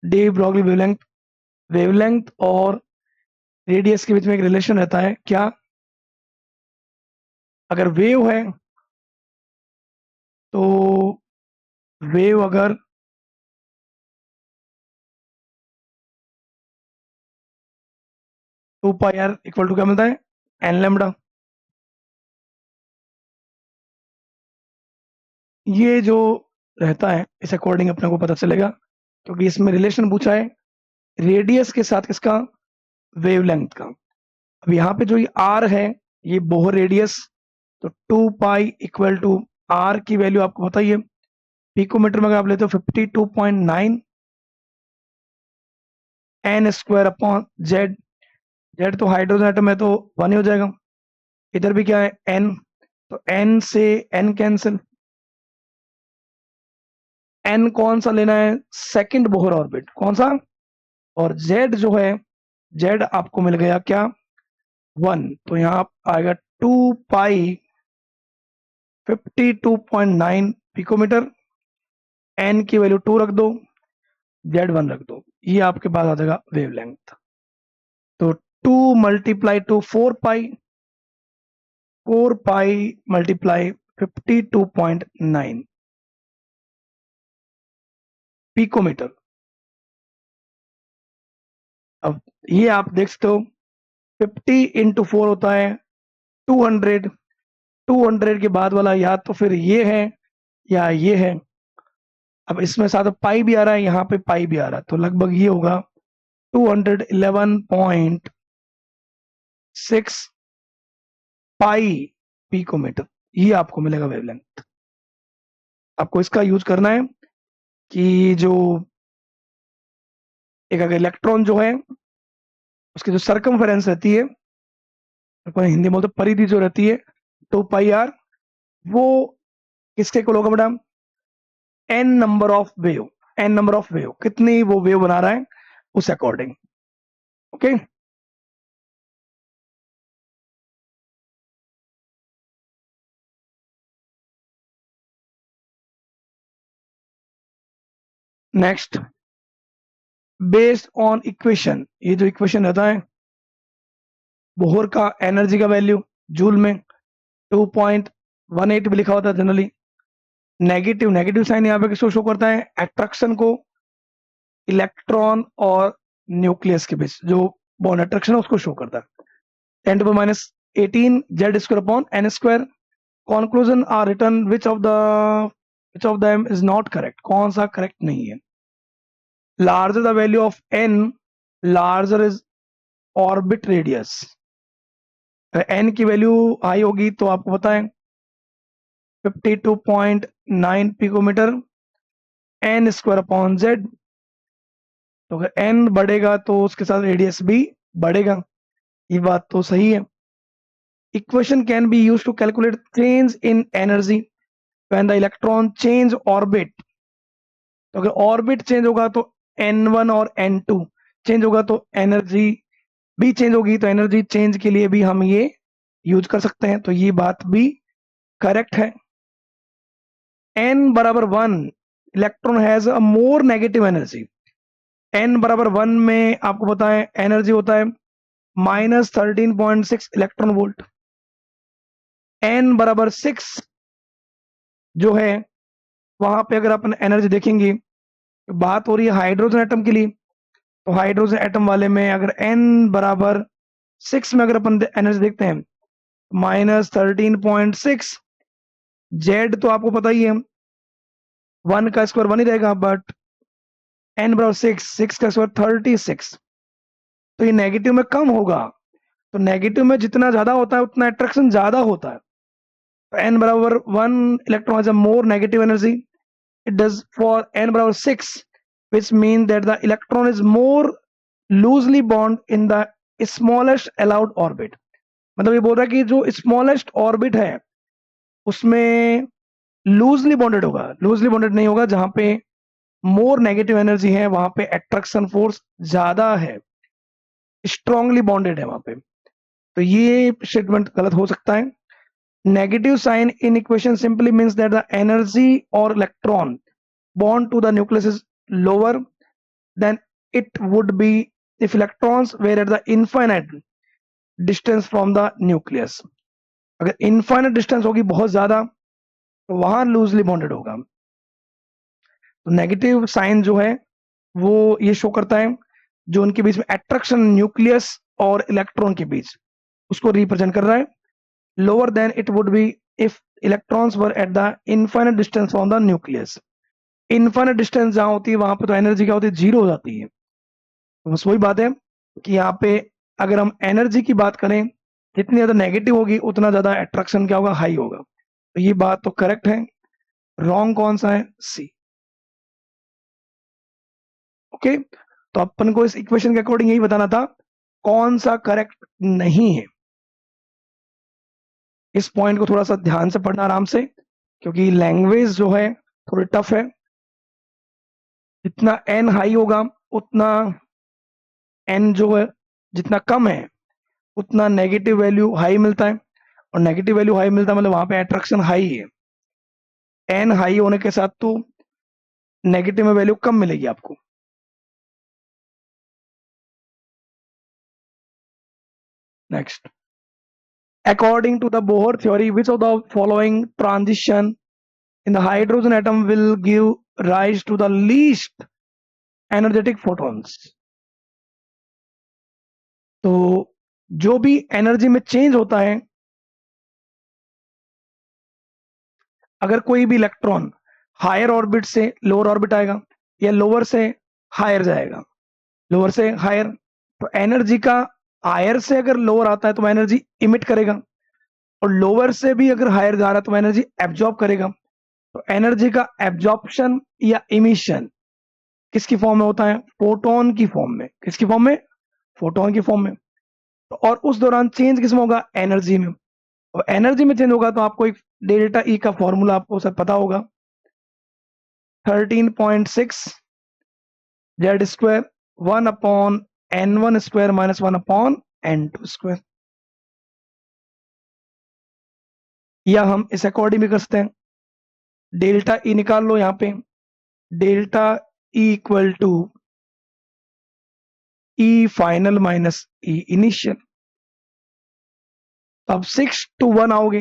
डे ब्रॉगली वेवलेंथ, वेवलेंथ और रेडियस के बीच में एक रिलेशन रहता है। क्या, अगर वेव है तो वेव अगर 2πr इक्वल टू क्या मिलता है, एन लैम्डा। ये जो रहता है इस अकॉर्डिंग अपने को पता चलेगा, क्योंकि इसमें रिलेशन पूछा है रेडियस के साथ किसका, वेवलेंथ का। अब यहाँ पे जो ये आर है ये बोहर रेडियस, तो 2 पाई इक्वल टू आर की वैल्यू आपको पता ही है, पिकोमीटर में अगर आप लेते हो 52.9 N square upon Z, Z तो हाइड्रोजन एटम है तो 1 ही हो जाएगा, इधर भी क्या है एन, तो एन से एन कैंसिल, एन कौन सा लेना है, सेकंड बोहर ऑर्बिट कौन सा, और जेड जो है, जेड आपको मिल गया क्या 1, तो यहाँ आएगा 2 पाई 52.9 पिकोमीटर, एन की वैल्यू 2 रख दो, जेड 1 रख दो, ये आपके पास आ जाएगा वेवलेंथ। तो 2 मल्टीप्लाई टू 4 पाई, 4 पाई मल्टीप्लाई 52.9 पिकोमीटर। अब ये आप देख सकते हो 50 इंटू 4 होता है 200, 200 के बाद वाला या तो फिर ये है या ये है। अब इसमें साथ पाई भी आ रहा है, यहाँ पे पाई भी आ रहा है, तो लगभग ये होगा 211.6 पाई पिकोमीटर, ये आपको मिलेगा वेवलेंथ। आपको इसका यूज करना है कि जो एक अगर इलेक्ट्रॉन जो है उसकी जो सरकमफेरेंस रहती है, हिंदी में बोलते परिधि जो रहती है 2 पाई आर, वो किसके इक्वल होगा बेटा, N number of wave, N number of wave कितनी वो वेव बना रहा है उस according. Okay next, based on equation, ये जो इक्वेशन रहता है बोहर का एनर्जी का वैल्यू जूल में 2.18 भी लिखा होता है जनरली, नेगेटिव नेगेटिव साइन यहाँ पे किसको शो करता है, अट्रैक्शन को इलेक्ट्रॉन और न्यूक्लियस के बीच जो बॉन्ड अट्रैक्शन है उसको शो करता है। 10⁻18 Z square upon N square. Conclusion are written which of them is not correct, कौन सा करेक्ट नहीं है। Larger the value of N, larger is orbit radius, N की वैल्यू हाई होगी तो आपको पता है 52.9 picometer N square upon Z, तो अगर एन बढ़ेगा तो उसके साथ रेडियस भी बढ़ेगा, ये बात तो सही है। Equation can be use to calculate change in energy when the electron change orbit, तो अगर ऑर्बिट चेंज होगा तो n1 और n2 चेंज होगा तो एनर्जी भी चेंज होगी, तो एनर्जी चेंज के लिए भी हम ये यूज कर सकते हैं, तो ये बात भी करेक्ट है। n बराबर 1 electron has a more negative energy. n बराबर 1 में आपको पता है एनर्जी होता है -13.6 इलेक्ट्रॉन वोल्ट। n बराबर 6 जो है वहां पे अगर अपन एनर्जी देखेंगे, बात हो रही है हाइड्रोजन एटम के लिए, तो हाइड्रोजन एटम वाले में अगर n बराबर 6 में अगर अपन एनर्जी देखते हैं -13.6, जेड तो आपको पता ही है 1 का स्क्वायर 1 ही रहेगा, बट n बराबर 6 का स्क्वायर 36, तो ये नेगेटिव में कम होगा। तो नेगेटिव में जितना ज्यादा होता है उतना अट्रैक्शन ज्यादा होता है। तो n बराबर 1 electron has a more negative energy, it does for n बराबर 6, which means that the electron is more loosely bound in the smallest allowed orbit। मतलब ये बोल रहा है कि जो स्मॉलेस्ट ऑर्बिट है उसमें लूजली बॉन्डेड होगा, लूजली बॉन्डेड नहीं होगा, जहां पे मोर नेगेटिव एनर्जी है वहां पे अट्रैक्शन फोर्स ज्यादा है, स्ट्रांगली बॉन्डेड है वहां पे। तो ये स्टेटमेंट गलत हो सकता है। Negative sign in equation simply means that the energy और electron bond to the nucleus is lower than it would be if electrons were at the infinite distance from the nucleus। अगर इनफाइनाइट डिस्टेंस होगी बहुत ज्यादा तो वहां लूजली बॉन्डेड होगा। तो नेगेटिव साइन जो है वो ये शो करता है जो उनके बीच में अट्रैक्शन न्यूक्लियस और इलेक्ट्रॉन के बीच, उसको रिप्रेजेंट कर रहा है। Lower than it would be if electrons were at the infinite distance from the nucleus. Infinite distance जहां होती है वहां पे तो एनर्जी क्या होती है, जीरो हो जाती है। तो बस वही बात है कि यहाँ पे अगर हम एनर्जी की बात करें, जितनी ज्यादा नेगेटिव होगी उतना ज्यादा अट्रैक्शन क्या होगा, हाई होगा। तो ये बात तो करेक्ट है। रॉन्ग कौन सा है, सी। ओके, तो अपन को इस इक्वेशन के अकॉर्डिंग यही बताना था कौन सा करेक्ट नहीं है। इस पॉइंट को थोड़ा सा ध्यान से पढ़ना आराम से, क्योंकि लैंग्वेज जो है थोड़ी टफ है। जितना एन हाई होगा उतना एन जो है जितना कम है उतना नेगेटिव वैल्यू हाई मिलता है, और नेगेटिव वैल्यू हाई मिलता है मतलब वहां पे अट्रैक्शन हाई है। एन हाई होने के साथ तो नेगेटिव में वैल्यू कम मिलेगी आपको। Next, according to the Bohr theory which of the following transition in the hydrogen atom will give rise to the least energetic photons. तो जो भी एनर्जी में चेंज होता है, अगर कोई भी इलेक्ट्रॉन हायर ऑर्बिट से लोअर ऑर्बिट आएगा या लोअर से हायर जाएगा, लोअर से हायर, तो एनर्जी का हायर से अगर लोअर आता है तो एनर्जी इमिट करेगा, और लोअर से भी अगर हायर जा रहा है तो एनर्जी एब्जॉर्ब करेगा। तो एनर्जी का एब्जॉर्प्शन या इमिशन किसकी फॉर्म में होता है, फोटोन की फॉर्म में। किसकी फॉर्म में, फोटोन की फॉर्म में। तो और उस दौरान चेंज किसमें होगा, एनर्जी में। और एनर्जी में चेंज होगा तो आपको एक डेल्टा ई का फॉर्मूला आपको सर पता होगा, 13.6 Z square 1/n1 square minus 1/n2 square. या हम इस अकॉर्डिंग भी कर सकते हैं, डेल्टा ई निकाल लो यहाँ पे, delta E equal to E final minus E initial. तो अब 6 to 1 आओगे,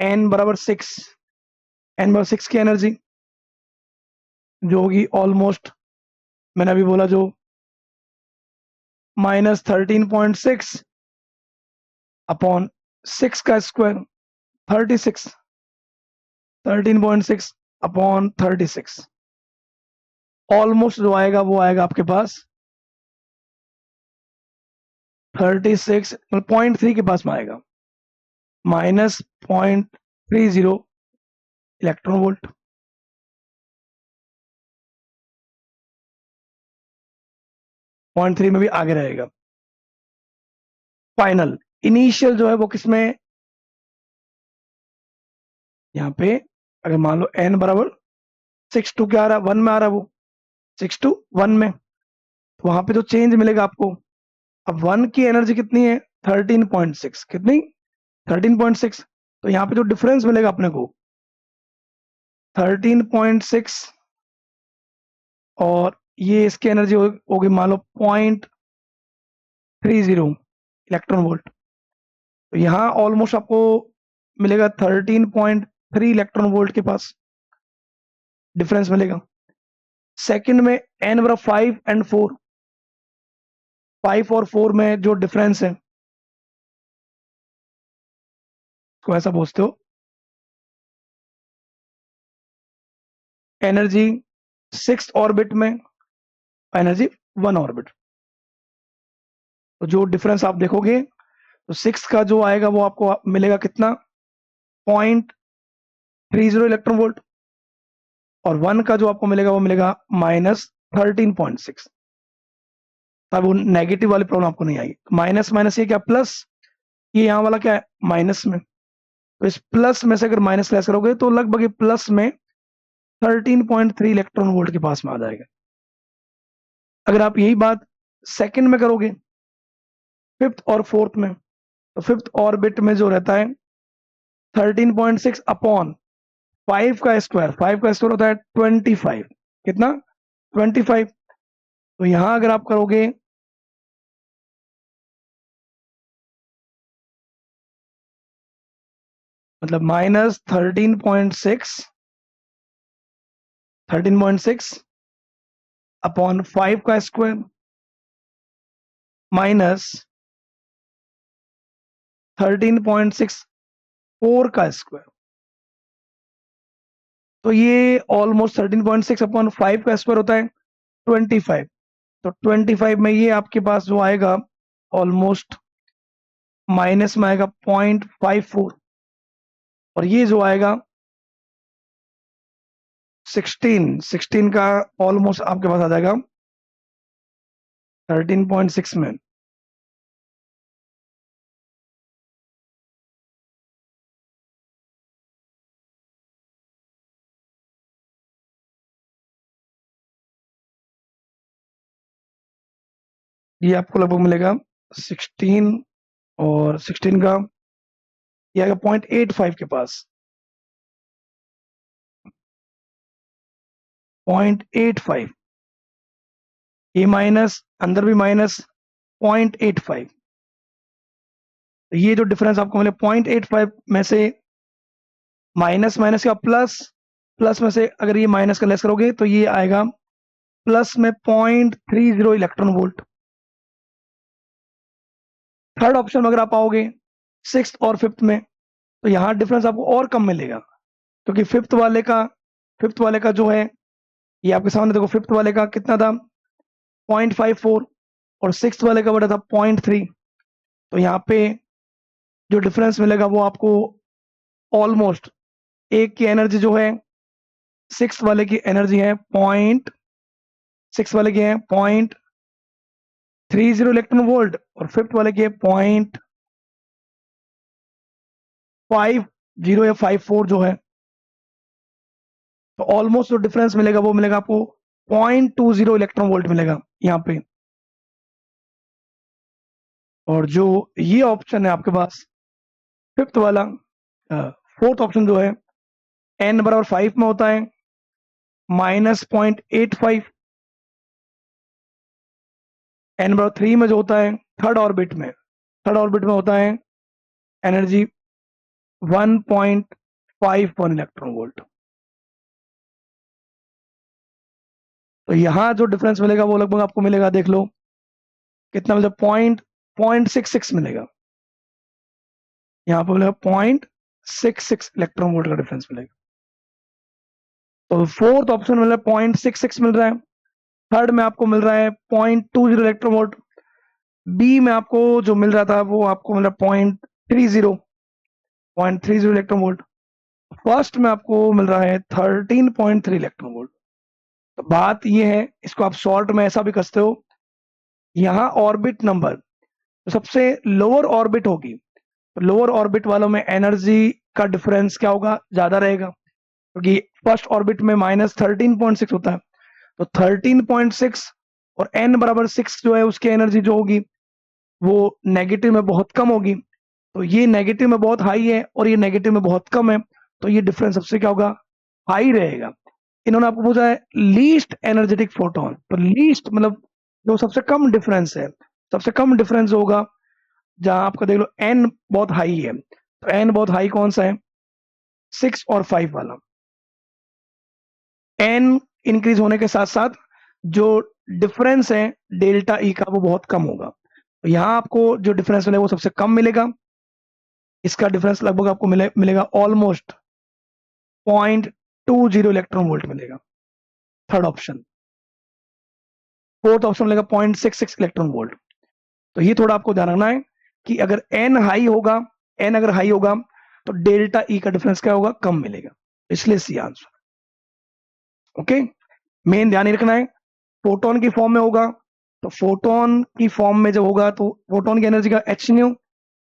n बराबर 6, n बराबर 6 की एनर्जी जो होगी ऑलमोस्ट, मैंने अभी बोला जो -13.6 अपॉन 6 का स्क्वायर 36, 13.6 अपॉन 36, ऑलमोस्ट जो आएगा वो आएगा आपके पास 36.3 के पास में आएगा, -0.30 इलेक्ट्रॉन वोल्ट। पॉइंट 3 में भी आगे रहेगा। फाइनल इनिशियल जो है वो किसमें, यहाँ पे अगर मान लो n बराबर 6 to क्या आ रहा है, 1 में आ रहा है, वो 6 to 1 में, तो वहां पे जो चेंज मिलेगा आपको, अब 1 की एनर्जी कितनी है, 13.6, कितनी 13.6, तो यहाँ पे जो डिफरेंस मिलेगा अपने को 13.6 और ये इसकी एनर्जी होगी मान लो 0.30 इलेक्ट्रॉन वोल्ट। तो यहाँ ऑलमोस्ट आपको मिलेगा 13.3 इलेक्ट्रॉन वोल्ट के पास डिफरेंस मिलेगा। सेकंड में एन बराबर 5 एंड 4, 5 और 4 में जो डिफरेंस है को ऐसा पूछते हो, एनर्जी 6 ऑर्बिट में, एनर्जी 1 ऑर्बिट। तो जो डिफरेंस आप देखोगे तो 6 का जो आएगा वो आपको मिलेगा कितना 0.30 इलेक्ट्रॉन वोल्ट, और 1 का जो आपको मिलेगा वो मिलेगा -13.6। तब वो नेगेटिव वाली प्रॉब्लम आपको नहीं आएगी। माइनस माइनस ये क्या प्लस, ये यहाँ वाला क्या है माइनस में, तो इस प्लस में से अगर माइनस लेस करोगे तो लगभग ये प्लस में 13.3 इलेक्ट्रॉन वोल्ट के पास में आ जाएगा। अगर आप यही बात सेकंड में करोगे, फिफ्थ और फोर्थ में, तो फिफ्थ ऑर्बिट में जो रहता है 13.6 अपॉन 5 का स्क्वायर, 5 का स्क्वायर होता है 25, कितना 25। तो यहां अगर आप करोगे मतलब -13.6 अपॉन 5 का स्क्वायर माइनस 13.64 का स्क्वायर, तो ये ऑलमोस्ट 13.6 अपॉन 5 का स्क्वायर होता है 25। तो 25 में ये आपके पास जो आएगा ऑलमोस्ट माइनस में आएगा 0.54, और ये जो आएगा 16 का ऑलमोस्ट आपके पास आ जाएगा 13.6 में। ये आपको लगभग मिलेगा 16, और 16 का ये आएगा 0.85 के पास, 0.85, ये माइनस अंदर भी माइनस 0.85। तो ये जो डिफरेंस आपको मिले 0.85 में से माइनस माइनस का प्लस, प्लस में से अगर ये माइनस का लेस करोगे तो ये आएगा प्लस में 0.30 इलेक्ट्रॉन वोल्ट। थर्ड ऑप्शन में अगर आप आओगे सिक्स और फिफ्थ में, तो यहाँ डिफरेंस आपको और कम मिलेगा, क्योंकि फिफ्थ वाले का जो है ये आपके सामने देखो, फिफ्थ वाले का कितना था 0.54, और सिक्स वाले का बड़ा था 0.3। तो यहाँ पे जो डिफरेंस मिलेगा वो आपको ऑलमोस्ट एक की एनर्जी जो है सिक्स वाले की एनर्जी है 0.30 इलेक्ट्रॉन वोल्ट, और फिफ्थ वाले की है 0.50 या 54 जो है। तो ऑलमोस्ट जो डिफरेंस मिलेगा वो मिलेगा आपको 0.20 इलेक्ट्रॉन वोल्ट मिलेगा यहाँ पे। और जो ये ऑप्शन है आपके पास फिफ्थ वाला, फोर्थ ऑप्शन जो है n बराबर 5 में होता है -0.85, n बराबर 3 में जो होता है थर्ड ऑर्बिट में होता है एनर्जी 1.51 इलेक्ट्रॉन वोल्ट। तो यहां जो डिफरेंस मिलेगा वो लगभग आपको मिलेगा, देख लो कितना मिलेगा 0.66 मिलेगा, यहाँ पर मिलेगा 0.66 इलेक्ट्रॉन वोल्ट का डिफरेंस मिलेगा। तो फोर्थ ऑप्शन मिल रहा है 0.66 मिल रहा है, थर्ड में आपको मिल रहा है 0.20 इलेक्ट्रॉन वोल्ट, बी में आपको जो मिल रहा था वो आपको मिल रहा है 0.30 इलेक्ट्रॉन वोल्ट, फर्स्ट में आपको मिल रहा है 13.3 इलेक्ट्रॉन वोल्ट। तो बात ये है, इसको आप शॉर्ट में ऐसा भी कहते हो, यहाँ ऑर्बिट नंबर तो सबसे लोअर ऑर्बिट होगी, तो लोअर ऑर्बिट वालों में एनर्जी का डिफरेंस क्या होगा ज्यादा रहेगा, क्योंकि फर्स्ट ऑर्बिट में -13.6 होता है। तो 13.6 और n बराबर 6 जो है उसकी एनर्जी जो होगी वो नेगेटिव में बहुत कम होगी, तो ये नेगेटिव में बहुत हाई है और ये नेगेटिव में बहुत कम है, तो ये डिफरेंस सबसे क्या होगा, हाई रहेगा। इन्होंने आपको पूछा है लीस्ट एनर्जेटिक फोटोन, तो लीस्ट मतलब जो सबसे कम डिफरेंस है, सबसे कम डिफरेंस होगा जहां आपका देख लो एन बहुत हाई है, तो एन बहुत हाई कौन सा है, 6 और 5 वाला। एन इंक्रीज होने के साथ साथ जो डिफरेंस है डेल्टा ई का वो बहुत कम होगा, तो यहाँ आपको जो डिफरेंस मिलेगा वो सबसे कम मिलेगा। इसका डिफरेंस लगभग आपको मिलेगा ऑलमोस्ट 0.20 इलेक्ट्रॉन वोल्ट मिलेगा, थर्ड ऑप्शन। फोर्थ ऑप्शन मिलेगा 0.66 इलेक्ट्रॉन वोल्ट। तो ये थोड़ा आपको ध्यान रखना है कि अगर एन हाई होगा, एन अगर हाई होगा तो डेल्टा ई का डिफरेंस क्या होगा, कम मिलेगा, इसलिए सी आंसर। ओके, मेन ध्यान ही रखना है फोटोन की फॉर्म में होगा, तो फोटोन की फॉर्म में जब होगा तो फोटोन की एनर्जी का एच न्यू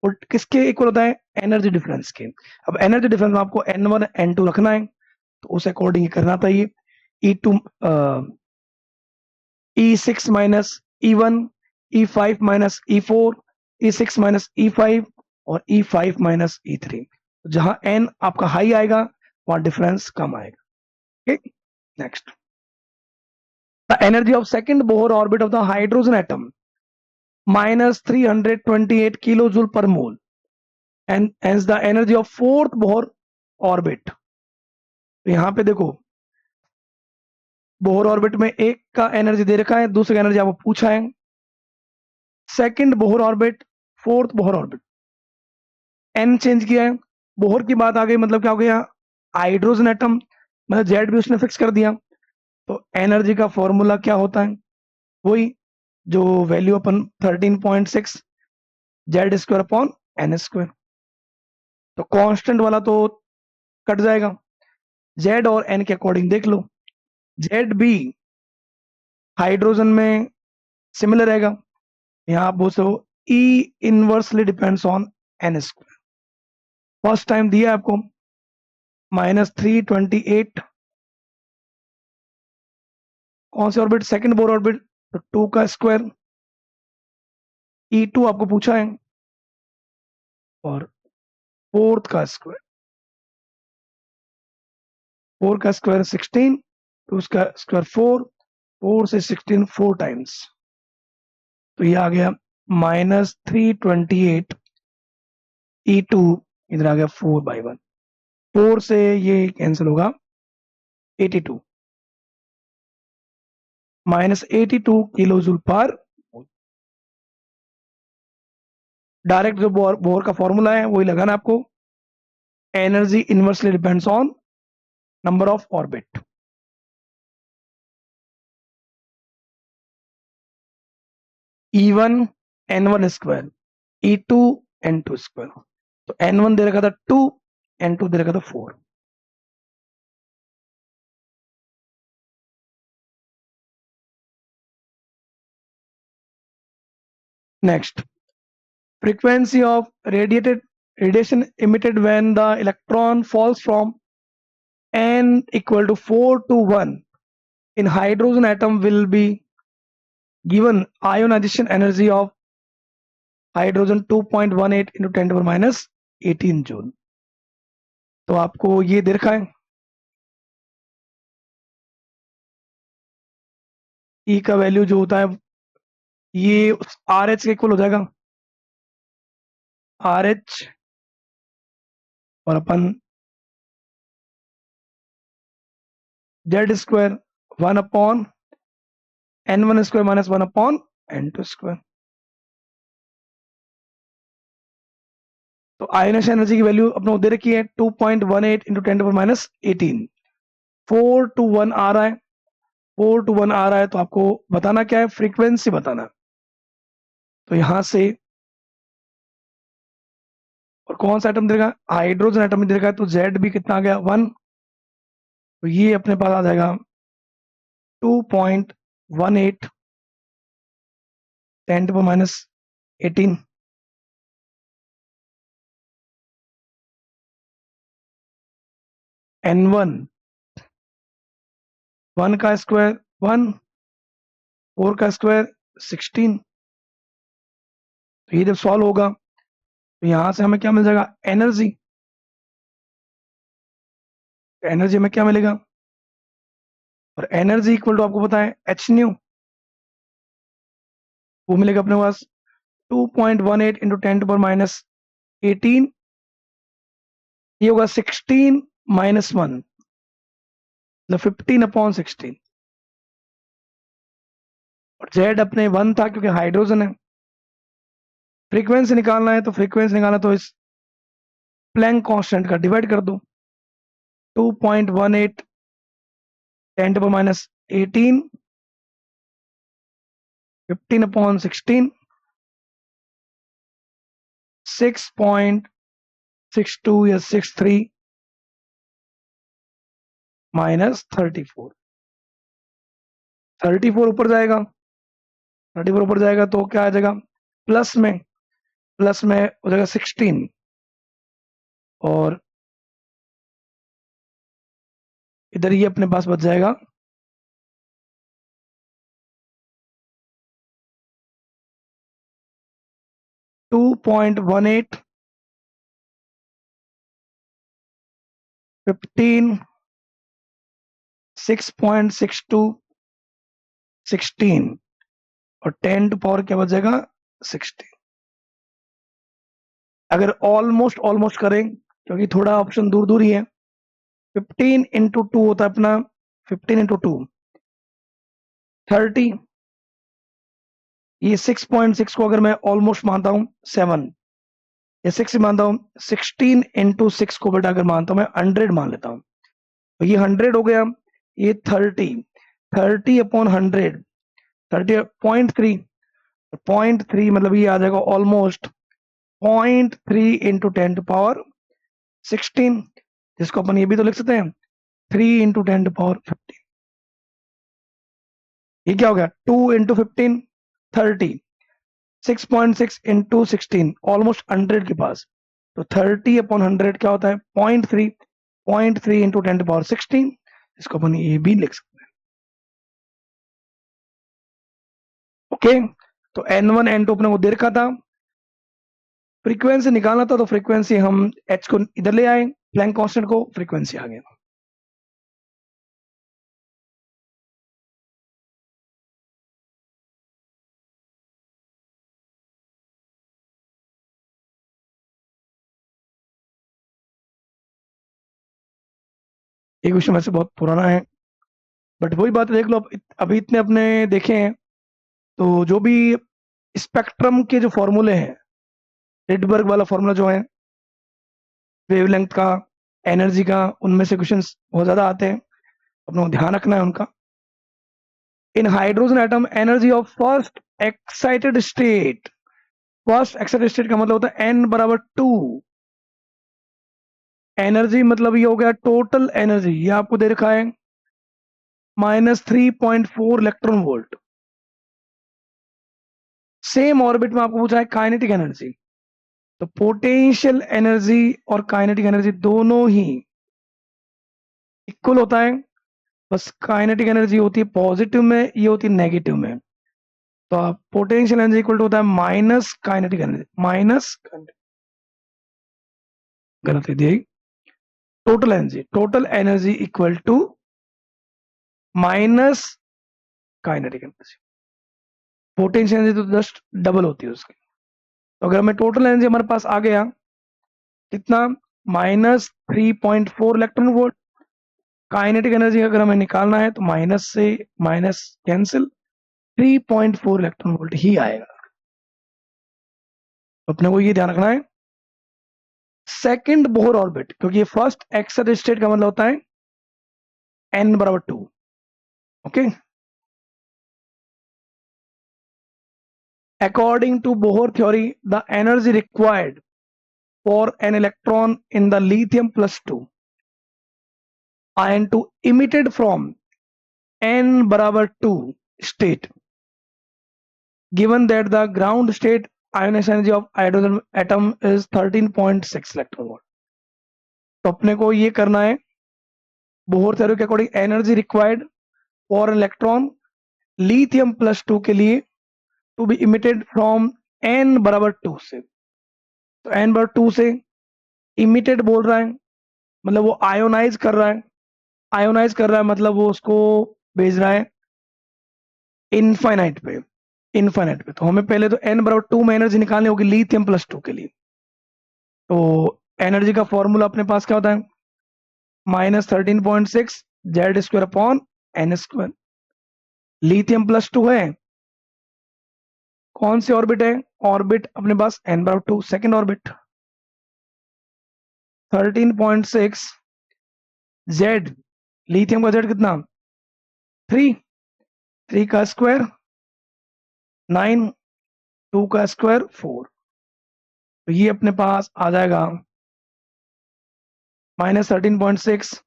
और किसके इक्वल होता है, एनर्जी डिफरेंस के। अब एनर्जी डिफरेंस में आपको N1 N2 रखना है, तो उस अकॉर्डिंग करना चाहिए। E2 E6 minus E1, E5 minus E4, E6 minus E5 और E5 माइनस E3। जहां N आपका हाई आएगा वहां डिफरेंस कम आएगा। Okay, next. The energy of second Bohr orbit of the hydrogen atom minus 328 kilojoule per mole, and hence the energy of fourth Bohr orbit। तो यहां पे देखो बोहर ऑर्बिट में एक का एनर्जी दे रखा है, दूसरे का एनर्जी आपको पूछा है। Second Bohr orbit, fourth Bohr orbit, N change किया है, बोहर की बात आ गई, मतलब क्या हो गया, हाइड्रोजन एटम, मतलब जेड भी उसने फिक्स कर दिया। तो एनर्जी का फॉर्मूला क्या होता है, वही जो वैल्यू अपन 13.6 Z square upon N square. तो कांस्टेंट वाला तो कट जाएगा, जेड और एन के अकॉर्डिंग देख लो, जेड भी हाइड्रोजन में सिमिलर रहेगा। यहां आप बोल सकते हो E inversely depends on n square. First time दिया आपको -328, कौन से ऑर्बिट, सेकंड बोर ऑर्बिट, तो 2 का स्क्वायर, E2 आपको पूछा है, और फोर्थ का स्क्वायर, 4 का स्क्वायर 16, 2 का स्क्वायर 4, 4 से 16 4 टाइम्स, तो ये आ गया -328 E2, इधर आ गया 4/1, 4 से ये कैंसिल होगा 82, -82 किलो जूल पर। डायरेक्ट जो बोर का फॉर्मूला है वही लगाना आपको, energy inversely depends on number of orbit. E1 N1 square, E2 N2 square, तो N1 दे रखा था 2, N2 दे रखा था 4। Next, frequency of radiation emitted when the electron falls from n equal to 4 to 1 in hydrogen atom will be given ionization energy of hydrogen 2.18 into 10 to the minus 18 joule. तो आपको ये दे रखा है, ई का वैल्यू जो होता है ये आर एच के इक्वल हो जाएगा, आर एच, और अपन Z square 1 upon N1 square minus 1 upon N2 square. तो आयनेशन एनर्जी की वैल्यू अपने दे रखी है 2.18 इंटू 10 माइनस 18, 4 to 1 आ रहा है, 4 to 1 आ रहा है, तो आपको बताना क्या है, फ्रीक्वेंसी बताना। तो यहां से, और कौन सा एटम देगा, हाइड्रोजन एटम देगा, तो जेड भी कितना आ गया 1, तो ये अपने पास आ जाएगा 2.18 10 माइनस 18, N1 1 का स्क्वायर 1, 4 का स्क्वायर 16। तो ये जब सॉल्व होगा तो यहां से हमें क्या मिल जाएगा, एनर्जी। एनर्जी में क्या मिलेगा, और एनर्जी इक्वल टू आपको पता है एच न्यू, वो मिलेगा अपने पास 2.18 इंटू 10⁻⁻18, ये होगा 16 माइनस 1, मतलब 15/16। और जेड अपने 1 था क्योंकि हाइड्रोजन है। फ्रीक्वेंसी निकालना है, तो फ्रीक्वेंसी निकालना तो इस प्लैंक कांस्टेंट का डिवाइड कर दो, 2.18 10⁻⁻18 15/16 6.62 या 63 माइनस 34। 34 ऊपर जाएगा, 34 ऊपर जाएगा तो क्या आ जाएगा, प्लस में, प्लस में हो जाएगा 16, और इधर ये अपने पास बच जाएगा 2.18 15 6.62 16, और 10 टू पावर क्या बच जाएगा 16। अगर ऑलमोस्ट ऑलमोस्ट करें, क्योंकि थोड़ा ऑप्शन दूर दूर ही है, 15 × 2 होता है अपना, 15 × 2 30, ये 6.6 को अगर मैं ऑलमोस्ट मानता हूं 7, या 6 मानता हूं, 16 × 6 को बेटा अगर मानता हूं मैं 100 मान लेता हूं, तो ये 100 हो गया, ये 30/100, 30.3, 0.3 मतलब ये आ जाएगा ऑलमोस्ट 0.3 इंटू 10⁻16, जिसको अपन ये भी तो लिख सकते हैं 3 इंटू 10⁻15। ये क्या हो गया, 2 इंटू 15 30, 6.6 इंटू 16 ऑलमोस्ट 100 के पास, तो 30/100 क्या होता है 0.3, 0.3 इंटू 10⁻16, इसको अपन ये भी लिख सकते हैं। ओके, तो N1 N2 अपने को दे रखा था, फ्रीक्वेंसी निकालना था, तो फ्रीक्वेंसी हम एच को इधर ले आए, प्लैंक कांस्टेंट को, फ्रीक्वेंसी आ गया। ये क्वेश्चन वैसे बहुत पुराना है, बट वही बात देख लो, अभी इतने अपने देखे हैं, तो जो भी स्पेक्ट्रम के जो फॉर्मूले हैं, रिडबर्ग वाला फॉर्मूला जो है वेवलेंथ का, एनर्जी का, उनमें से क्वेश्चंस बहुत ज्यादा आते हैं, अपने को ध्यान रखना है उनका। In hydrogen atom energy of first excited state, first excited state का मतलब होता है n = 2, एनर्जी मतलब ये हो गया टोटल एनर्जी, ये आपको दे रखा है -3.4 इलेक्ट्रॉन वोल्ट। सेम ऑर्बिट में आपको पूछा है काइनेटिक एनर्जी, तो पोटेंशियल एनर्जी और काइनेटिक एनर्जी दोनों ही इक्वल होता है, बस काइनेटिक एनर्जी होती है पॉजिटिव में, ये होती है नेगेटिव में। तो आप पोटेंशियल एनर्जी इक्वल टू होता है माइनस काइनेटिक एनर्जी, माइनस, गलत है दी, total energy equal to minus kinetic energy. Potential energy तो जस्ट डबल होती है उसकी। तो अगर हमें टोटल एनर्जी हमारे पास आ गया कितना, -3.4 इलेक्ट्रॉन वोल्ट, काइनेटिक एनर्जी अगर हमें निकालना है तो माइनस से माइनस कैंसिल, 3.4 इलेक्ट्रॉन वोल्ट ही आएगा। तो अपने को ये ध्यान रखना है, सेकंड बोहर ऑर्बिट, क्योंकि ये फर्स्ट एक्साइटेड स्टेट का मतलब होता है n = 2। Okay, according to Bohr theory, the energy required for an electron in the lithium plus 2 ion to emitted from n = 2 state, given that the ground state ionization energy of hydrogen atom is 13.6 electron volt। तो अपने को ये करना है, बोहर थ्योरी के according energy required for electron lithium plus 2 के लिए to be emitted from n = 2 से, तो n/2 से इमिटेड बोल रहा है, मतलब वो आयोनाइज कर रहा है। आयोनाइज कर रहा है मतलब वो उसको भेज रहा है इनफाइनाइट पे। इनफाइनाइट पे तो हमें पहले तो n/2 में एनर्जी निकालनी होगी लिथियम +2 के लिए। तो एनर्जी का फॉर्मूला अपने पास क्या होता है, -13.6 Z² / n²। लिथियम +2 है, कौन सी ऑर्बिट है, ऑर्बिट अपने पास n/2 second orbit. 13.6 Z, lithium का Z कितना, 3, 3 का स्क्वायर 9, 2 का स्क्वायर 4। तो ये अपने पास आ जाएगा -13.6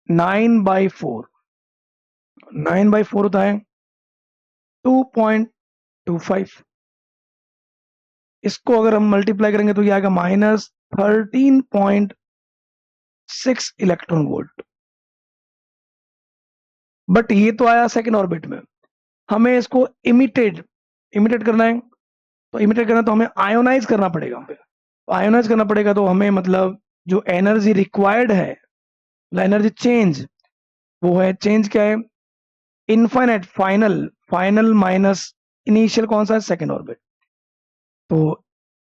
9/4। 9/4 होता है 2.25। इसको अगर हम मल्टीप्लाई करेंगे तो ये आएगा -13.6 इलेक्ट्रॉन वोल्ट। बट ये तो आया सेकेंड ऑर्बिट में, हमें इसको इमिटेट करना है। तो इमिटेट करना तो हमें आयोनाइज करना पड़ेगा। तो आयोनाइज करना पड़ेगा तो हमें मतलब जो एनर्जी रिक्वायर्ड है, एनर्जी चेंज, वो है चेंज क्या है, इनफाइनाइट फाइनल माइनस इनिशियल कौन सा है, सेकेंड ऑर्बिट। तो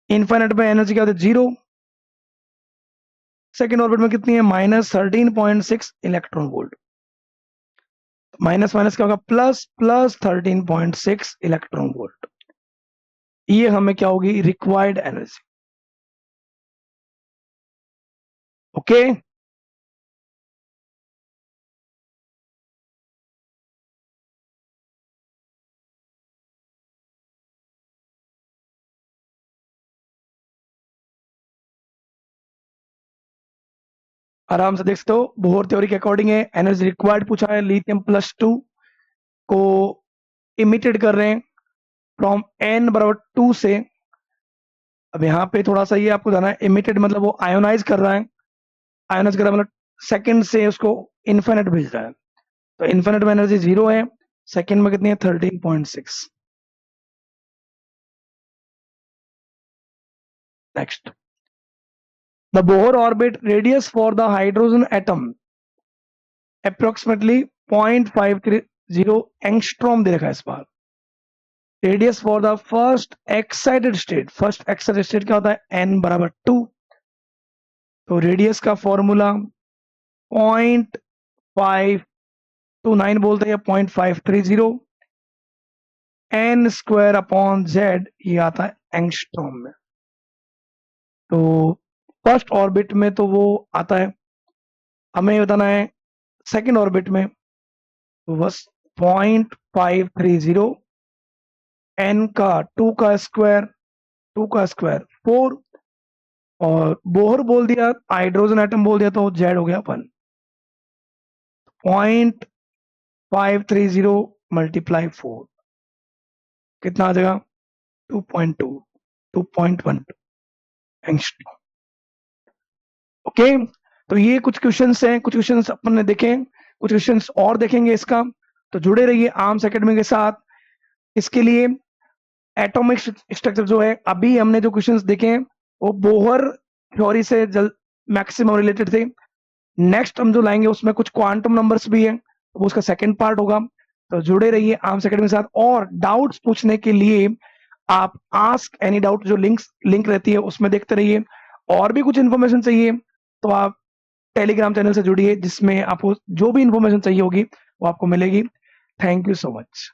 इनफाइनाइट में एनर्जी क्या होती है, 0। सेकेंड ऑर्बिट में कितनी है, -13.6 इलेक्ट्रॉन वोल्ट। माइनस माइनस क्या होगा, प्लस 13.6 इलेक्ट्रॉन वोल्ट। ये हमें क्या होगी, रिक्वायर्ड एनर्जी। ओके, आराम से देख सकते हो, बोहर थ्योरी के अकॉर्डिंग है, एनर्जी रिक्वायर्ड पूछा है, लिथियम +2 को इमिटेड कर रहे हैं फ्रॉम n/2 से। अब यहाँ पे थोड़ा सा ये आपको जाना है, इमिटेड मतलब वो आयोनाइज कर रहा है। आयोनाइज कर रहा है मतलब सेकंड से उसको इन्फिनिट भेज रहा है। तो इन्फिनिट में एनर्जी 0 है, सेकंड में कितनी है, 13.6। Next, the Bohr orbit radius for the hydrogen atom approximately 0.530 angstrom दे रखा है इस बार। Radius for the first excited state क्या होता है, n/2। तो रेडियस का फॉर्मूला 0.529 बोलते हैं, 0.530 n²/z, ये आता है एंगस्ट्रॉम में। तो फर्स्ट ऑर्बिट में तो वो आता है, हमें बताना है सेकंड ऑर्बिट में। तो बस 0.530 n का 2 का स्क्वायर 4, और बोहर बोल दिया, हाइड्रोजन एटम बोल दिया, तो जेड हो गया 1। 0.530 × 4 कितना आ जाएगा, 2.1 एंगस्ट्रॉम। ओके, तो ये कुछ क्वेश्चंस हैं, कुछ क्वेश्चंस अपन ने देखे, कुछ क्वेश्चंस और देखेंगे इसका। तो जुड़े रहिए आर्म्स एकेडमी के साथ। इसके लिए एटॉमिक स्ट्रक्चर जो है, अभी हमने जो क्वेश्चंस देखे हैं वो बोहर थ्योरी से मैक्सिमम रिलेटेड थे। नेक्स्ट हम जो लाएंगे उसमें कुछ क्वांटम नंबर्स भी है, तो वो उसका सेकंड पार्ट होगा। तो जुड़े रहिए आर्म्स एकेडमी के साथ, और डाउट्स पूछने के लिए आप आस्क एनी डाउट जो लिंक रहती है उसमें देखते रहिए। और भी कुछ इन्फॉर्मेशन चाहिए तो आप टेलीग्राम चैनल से जुड़िए, जिसमें आपको जो भी इन्फॉर्मेशन चाहिए होगी वो आपको मिलेगी। Thank you so much.